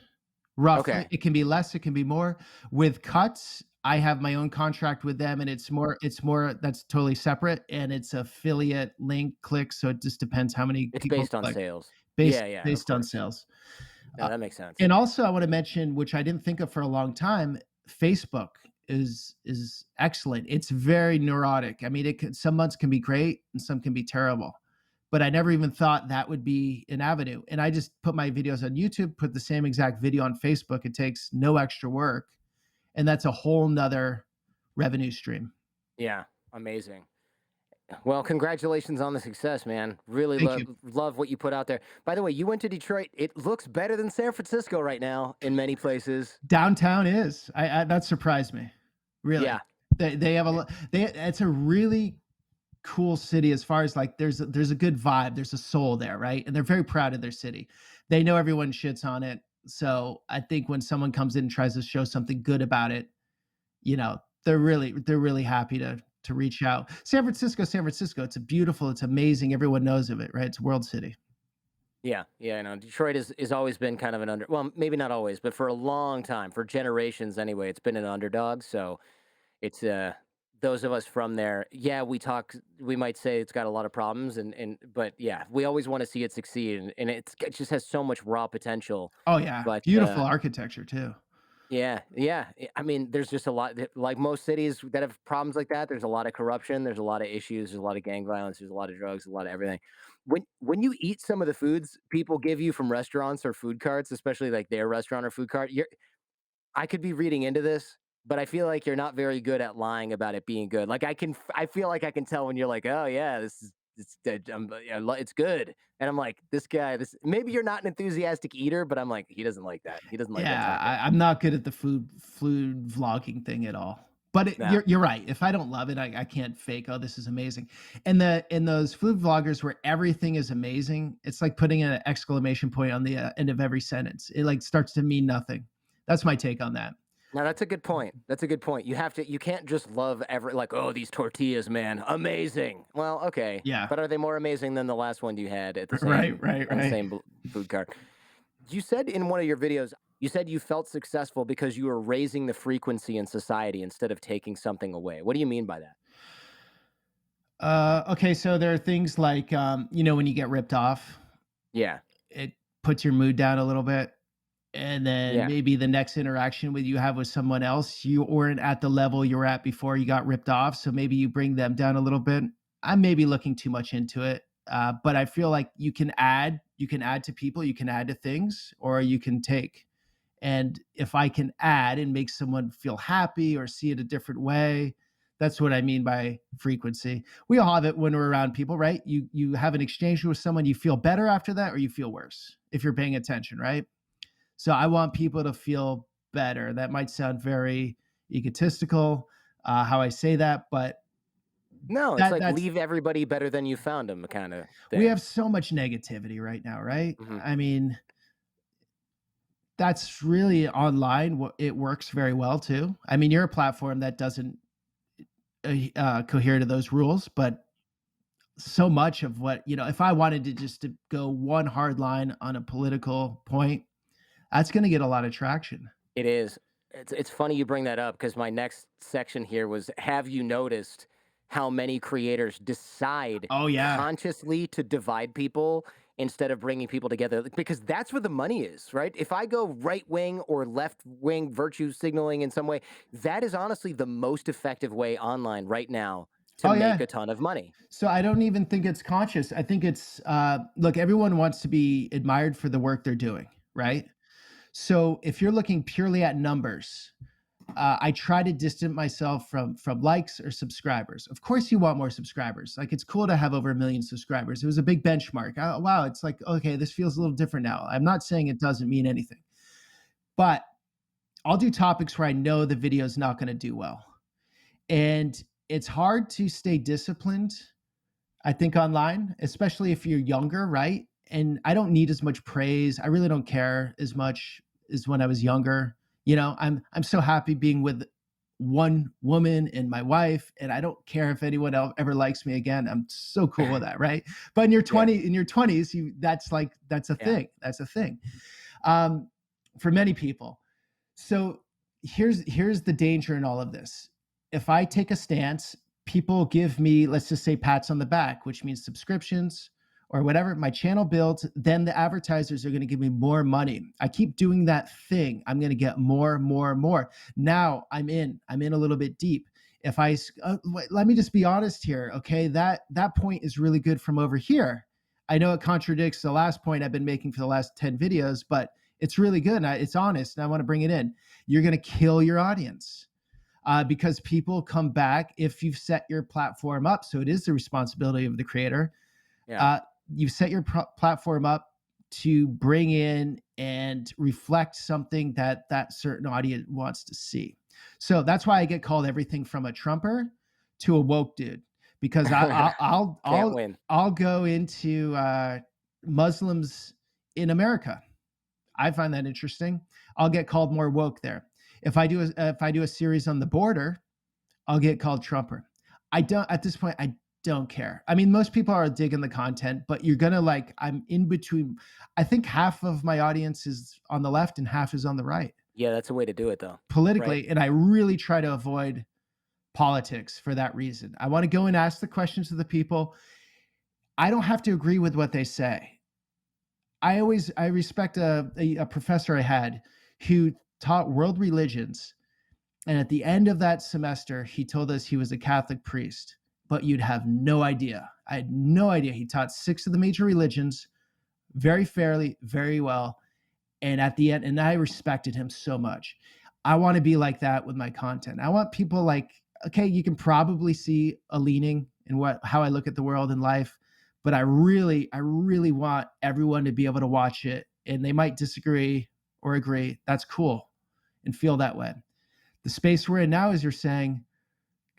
roughly. Okay, It can be less, it can be more. With cuts, I have my own contract with them, and it's more that's totally separate, and it's affiliate link click, so it just depends how many it's people based on click sales. based Yeah, yeah, of based on course. sales. No, Uh, that makes sense. and also I wanna mention, which I didn't think of for a long time, Facebook is excellent. It's very neurotic. I mean, it can some months can be great and some can be terrible, but I never even thought that would be an avenue, and I just put my videos on YouTube, put the same exact video on Facebook. It takes no extra work, and that's a whole 'nother revenue stream. Yeah, amazing. Well, congratulations on the success, man. Really Thank you. love what you put out there. By the way, you went to Detroit. It looks better than San Francisco right now in many places. Downtown is. I that surprised me, really. Yeah. They have a Yeah. lo they it's a really cool city as far as, like, there's a good vibe, there's a soul there, right? And they're very proud of their city. They know everyone shits on it, so I think when someone comes in and tries to show something good about it, they're really happy to reach out. San Francisco, it's a beautiful, it's amazing, everyone knows of it, right? It's a world city. Yeah, yeah, I know. Detroit is always been kind of an under well, maybe not always, but for a long time, for generations anyway, it's been an underdog. So it's those of us from there, yeah, we might say it's got a lot of problems and but yeah, we always want to see it succeed and it just has so much raw potential. Oh, yeah, But beautiful architecture too. yeah, yeah. I mean, there's just a lot like most cities that have problems like that. There's a lot of corruption. There's a lot of issues. There's a lot of gang violence. There's a lot of drugs. A lot of everything. When you eat some of the foods people give you from restaurants or food carts, especially like their restaurant or food cart, I could be reading into this, but I feel like you're not very good at lying about it being good. Like I feel like I can tell when you're like, oh yeah, this is it's good, and I'm like, this guy, this maybe you're not an enthusiastic eater, but I'm like, he doesn't like that. He doesn't like that Yeah, taco. I'm not good at the food vlogging thing at all. But No. you're right. If I don't love it, I can't fake. Oh, this is amazing. And those food vloggers where everything is amazing, it's like putting an exclamation point on the end of every sentence. It like starts to mean nothing. That's my take on that. Now that's a good point. That's a good point. You can't just love every like, oh, these tortillas, man, amazing. Well, okay, Yeah. but are they more amazing than the last one you had at the Right, same right, on the right. same food cart? You said in one of your videos, you said you felt successful because you were raising the frequency in society instead of taking something away. What do you mean by that? Okay, so there are things like, when you get ripped off, Yeah, it puts your mood down a little bit. And then yeah. maybe the next interaction with you have with someone else, you weren't at the level you were at before you got ripped off. So maybe you bring them down a little bit. I'm maybe looking too much into it. But I feel like you can add to people, you can add to things, or you can take. And if I can add and make someone feel happy or see it a different way, that's what I mean by frequency. We all have it when we're around people, right? You have an exchange with someone, you feel better after that, or you feel worse if you're paying attention, right? So I want people to feel better. That might sound very egotistical, how I say that, but No, it's like that's leave everybody better than you found them kind of we thing. have so much negativity right now, right? Hmm. I mean, that's really online. It works very well too. I mean, you're a platform that doesn't cohere to those rules, but so much of what if I wanted to go one hard line on a political point, that's going to get a lot of traction. It is. It's funny you bring that up because my next section here was have you noticed how many creators decide Oh yeah. consciously to divide people instead of bringing people together? Like, because that's where the money is, right? If I go right wing or left wing virtue signaling in some way, that is honestly the most effective way online right now to Oh make yeah. a ton of money. So I don't even think it's conscious. I think it's look, everyone wants to be admired for the work they're doing, right? So if you're looking purely at numbers, I try to distance myself from likes or subscribers. Of course, you want more subscribers. Like it's cool to have over 1 million subscribers. It was a big benchmark. Wow, it's like okay, this feels a little different now. I'm not saying it doesn't mean anything, but I'll do topics where I know the video is not going to do well, and it's hard to stay disciplined, I think, online, especially if you're younger, right? And I don't need as much praise. I really don't care as much as when I was younger. I'm so happy being with one woman and my wife, and I don't care if anyone else ever likes me again. I'm so cool with that, right? But Yeah. in your 20s, that's a Yeah. thing. That's a thing. Um, for many people. So here's the danger in all of this. If I take a stance, people give me, let's just say, pats on the back, which means subscriptions or whatever. My channel builds, then the advertisers are going to give me more money. I keep doing that thing. I'm going to get more, more, more. Now I'm in a little bit deep. If I let me just be honest here, okay? That point is really good from over here. I know it contradicts the last point I've been making for the last 10 videos, but it's really good. It's honest, and I want to bring it in. You're going to kill your audience because people come back if you've set your platform up. So it is the responsibility of the creator. Yeah. Uh, you've set your platform up to bring in and reflect something that certain audience wants to see. So that's why I get called everything from a Trumper to a woke dude, because Can't win. I'll go into Muslims in America. I find that interesting. I'll get called more woke there. If I do a series on the border, I'll get called Trumper. I don't at this point. I don't care. I mean, most people are digging the content, but you're gonna like. I'm in between. I think half of my audience is on the left and half is on the right Yeah, that's a way to do it though. Right? politically, and I really try to avoid politics for that reason. I want to go and ask the questions of the people. I don't have to agree with what they say. I respect a professor I had who taught world religions, and at the end of that semester, he told us he was a Catholic priest, but you'd have no idea. I had no idea. He taught 6 of the major religions very fairly, very well. And at the end, and I respected him so much. I want to be like that with my content. I want people like, okay, you can probably see a leaning in how I look at the world and life, but I really want everyone to be able to watch it, and they might disagree or agree. That's cool and feel that way. The space we're in now is you're saying,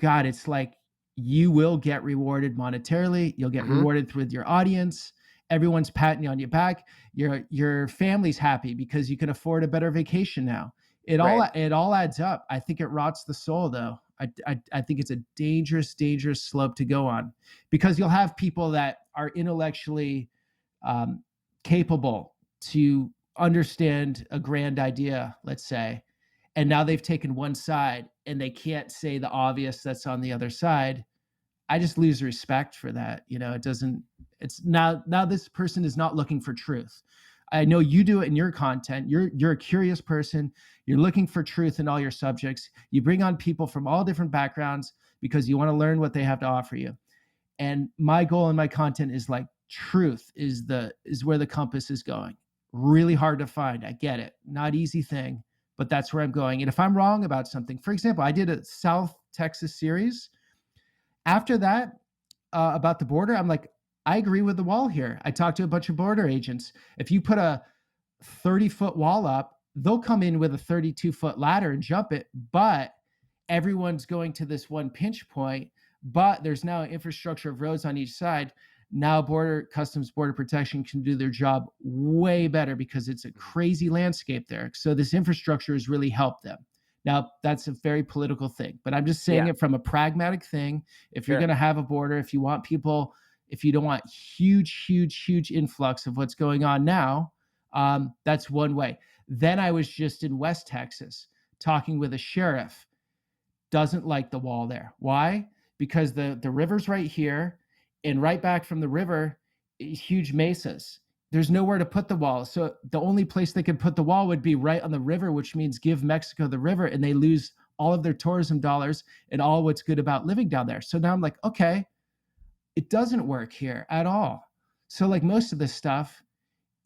God, it's like you will get rewarded monetarily. You'll get Hmm. rewarded with your audience. Everyone's patting you on your back. Your family's happy because you can afford a better vacation now. Right. It all adds up. I think it rots the soul though. I think it's a dangerous, dangerous slope to go on, because you'll have people that are intellectually um, capable to understand a grand idea, let's say, and now they've taken one side and they can't say the obvious that's on the other side. I just lose respect for that. It doesn't, it's now this person is not looking for truth. I know you do it in your content. You're a curious person. You're looking for truth in all your subjects. You bring on people from all different backgrounds because you want to learn what they have to offer you. And my goal in my content is like truth is where the compass is going. Really hard to find. I get it. Not easy thing, but that's where I'm going. And if I'm wrong about something, for example, I did a South Texas series. After that, about the border, I'm like, I agree with the wall here. I talked to a bunch of border agents. If you put a 30-foot wall up, they'll come in with a 32-foot ladder and jump it, but everyone's going to this one pinch point, but there's now an infrastructure of roads on each side. Now border protection can do their job way better because it's a crazy landscape there. So this infrastructure has really helped them. Now that's a very political thing, but I'm just saying Yeah. it from a pragmatic thing. If you're Sure. going to have a border, if you want people, if you don't want huge, huge, huge influx of what's going on now, that's one way. Then I was just in West Texas talking with a sheriff. Doesn't like the wall there. Why? Because the river's right here, and right back from the river, huge mesas. There's nowhere to put the wall. So the only place they could put the wall would be right on the river, which means give Mexico the river, and they lose all of their tourism dollars and all what's good about living down there. So now I'm like, okay, it doesn't work here at all. So like most of this stuff,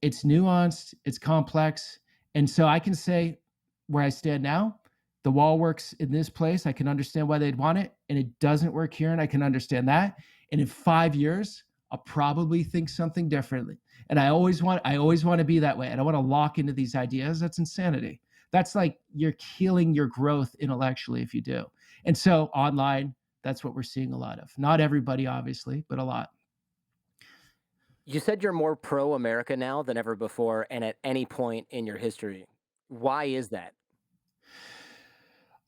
it's nuanced, it's complex. And so I can say where I stand now, the wall works in this place. I can understand why they'd want it. And it doesn't work here. And I can understand that. And in 5 years, I'll probably think something differently. And I always want to be that way. I don't want to lock into these ideas. That's insanity. That's like you're killing your growth intellectually if you do. And so online, that's what we're seeing a lot of. Not everybody, obviously, but a lot. You said you're more pro America now than ever before and at any point in your history. Why is that?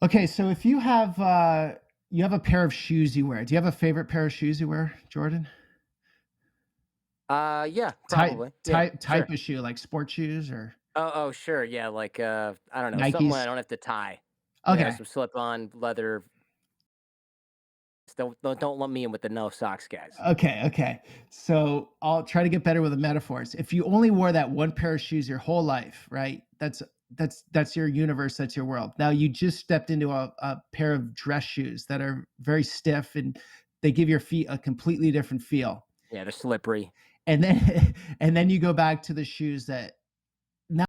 Okay, so if you have a pair of shoes you wear. Do you have a favorite pair of shoes you wear, Jordan? Yeah, Type probably. Yeah, type sure. type of shoe, like sport shoes or Oh, sure. Yeah, like I don't know, something where I Nikes? don't have to tie. You know, Okay. some slip-on leather. Don't lump me in with the no socks guys. Okay. So I'll try to get better with the metaphors. If you only wore that one pair of shoes your whole life, right? That's your universe, that's your world. Now you just stepped into a pair of dress shoes that are very stiff and they give your feet a completely different feel. Yeah, they're slippery. And then and then you go back to the shoes that now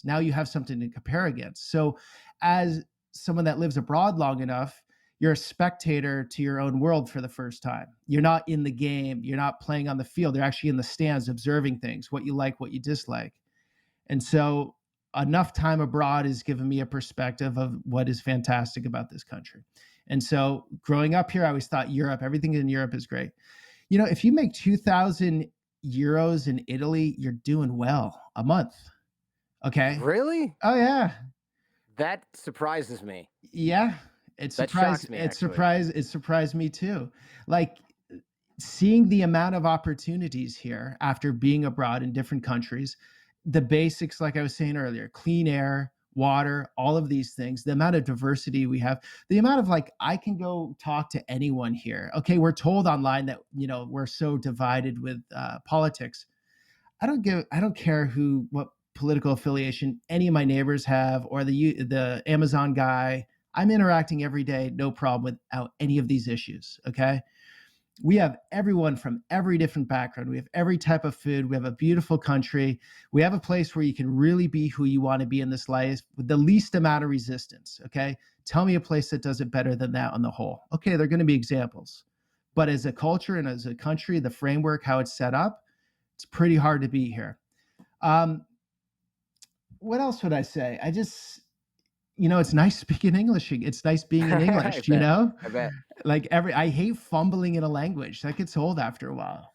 now you have something to compare against. So as someone that lives abroad long enough, you're a spectator to your own world for the first time. You're not in the game, you're not playing on the field, you're actually in the stands observing things, what you like, what you dislike. And so enough time abroad has given me a perspective of what is fantastic about this country. And so growing up here, I always thought Europe, everything in Europe is great. You know, if you make 2,000 euros in Italy, you're doing well a month. Okay. Really? Oh yeah. That surprises me. Yeah. That shocks me, actually. It surprised me too. Like seeing the amount of opportunities here after being abroad in different countries, the basics, like I was saying earlier, clean air, water, all of these things, the amount of diversity we have, the amount of like, I can go talk to anyone here. Okay. We're told online that, you know, we're so divided with politics. I don't care what political affiliation any of my neighbors have or the Amazon guy. I'm interacting every day, no problem without any of these issues. Okay. We have everyone from every different background. We have every type of food. We have a beautiful country. We have a place where you can really be who you want to be in this life with the least amount of resistance. Okay. Tell me a place that does it better than that on the whole. Okay. They're going to be examples. But as a culture and as a country, the framework, how it's set up, it's pretty hard to be here. Um, what else would I say? It's nice speaking English. It's nice being in I English, bet. I bet. like I hate fumbling in a language. That gets old after a while.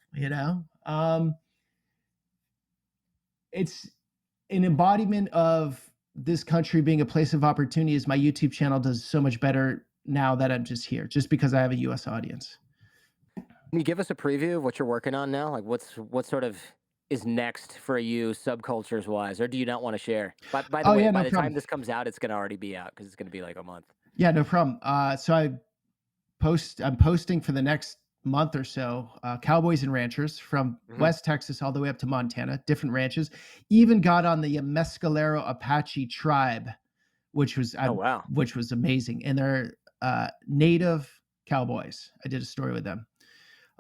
It's an embodiment of this country being a place of opportunity is my YouTube channel does so much better now that I'm just here, just because I have a US audience. Can you give us a preview of what you're working on now? Like, what sort of is next for you, subcultures wise, or do you not want to share? But by the Oh way, yeah, by no the time problem. this comes out, it's gonna already be out because it's gonna be like a month. Yeah, no problem. I'm posting for the next month or so, cowboys and ranchers from Hmm. West Texas all the way up to Montana, different ranches. Even got on the Mescalero Apache tribe, which was Oh wow. which was amazing, and they're native cowboys. I did a story with them.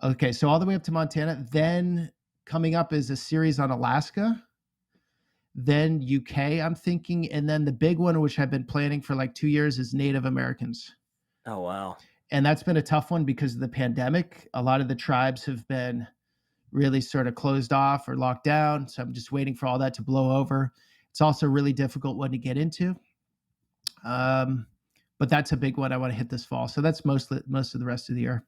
Okay, so all the way up to Montana. Then coming up is a series on Alaska, then UK. I'm thinking, and then the big one, which I've been planning for like 2 years, is Native Americans. Oh wow. And that's been a tough one because of the pandemic. A lot of the tribes have been really sort of closed off or locked down. So I'm just waiting for all that to blow over. It's also a really difficult one to get into. Um, but that's a big one I want to hit this fall. So that's most of the rest of the year.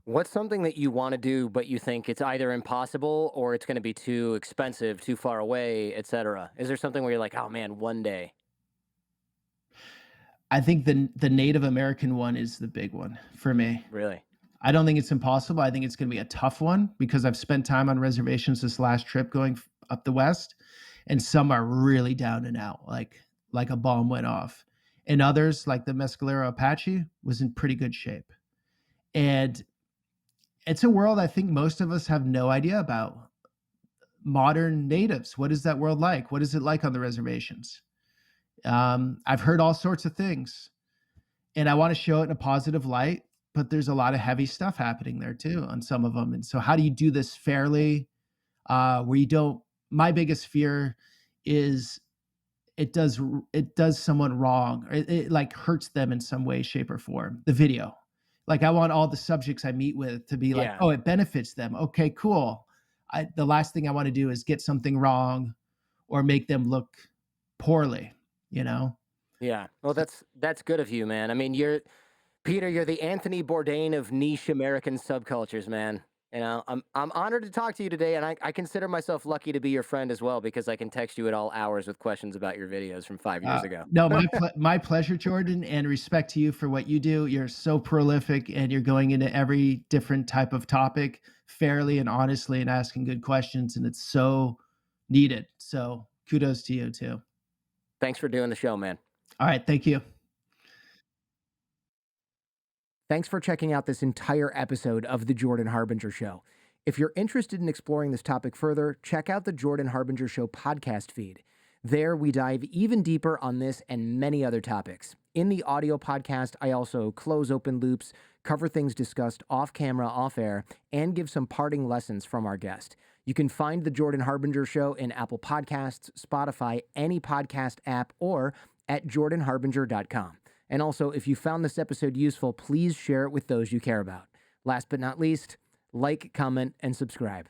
What's something that you want to do, but you think it's either impossible or it's going to be too expensive, too far away, etc.? Is there something where you're like, oh man, one day, I think the Native American one is the big one for me. really? I don't think it's impossible. I think it's going to be a tough one because I've spent time on reservations this last trip going up the west, and some are really down and out, like a bomb went off, and others, like the Mescalero Apache, was in pretty good shape. And it's a world I think most of us have no idea about. Modern natives, what is that world like? What is it like on the reservations? I've heard all sorts of things, and I want to show it in a positive light. But there's a lot of heavy stuff happening there too on some of them. And so, how do you do this fairly? Where you don't. My biggest fear is it does someone wrong, or it like hurts them in some way, shape, or form. The video, like I want all the subjects I meet with to be like, Yeah. oh, it benefits them. Okay, cool. The last thing I want to do is get something wrong or make them look poorly. You know. Yeah. Well, that's good of you, man. I mean, you're Peter, you're the Anthony Bourdain of niche American subcultures, man. I'm honored to talk to you today, and I consider myself lucky to be your friend as well because I can text you at all hours with questions about your videos from 5 years ago. No, my pleasure, Jordan, and respect to you for what you do. You're so prolific, and you're going into every different type of topic fairly and honestly, and asking good questions, and it's so needed. So kudos to you too. Thanks for doing the show, man. All right, thank you. Thanks for checking out this entire episode of The Jordan Harbinger Show. If you're interested in exploring this topic further, check out the Jordan Harbinger Show podcast feed. There, we dive even deeper on this and many other topics. In the audio podcast, I also close open loops, cover things discussed off camera, off air, and give some parting lessons from our guest. You can find The Jordan Harbinger Show in Apple Podcasts, Spotify, any podcast app, or at jordanharbinger.com. And also, if you found this episode useful, please share it with those you care about. Last but not least, like, comment, and subscribe.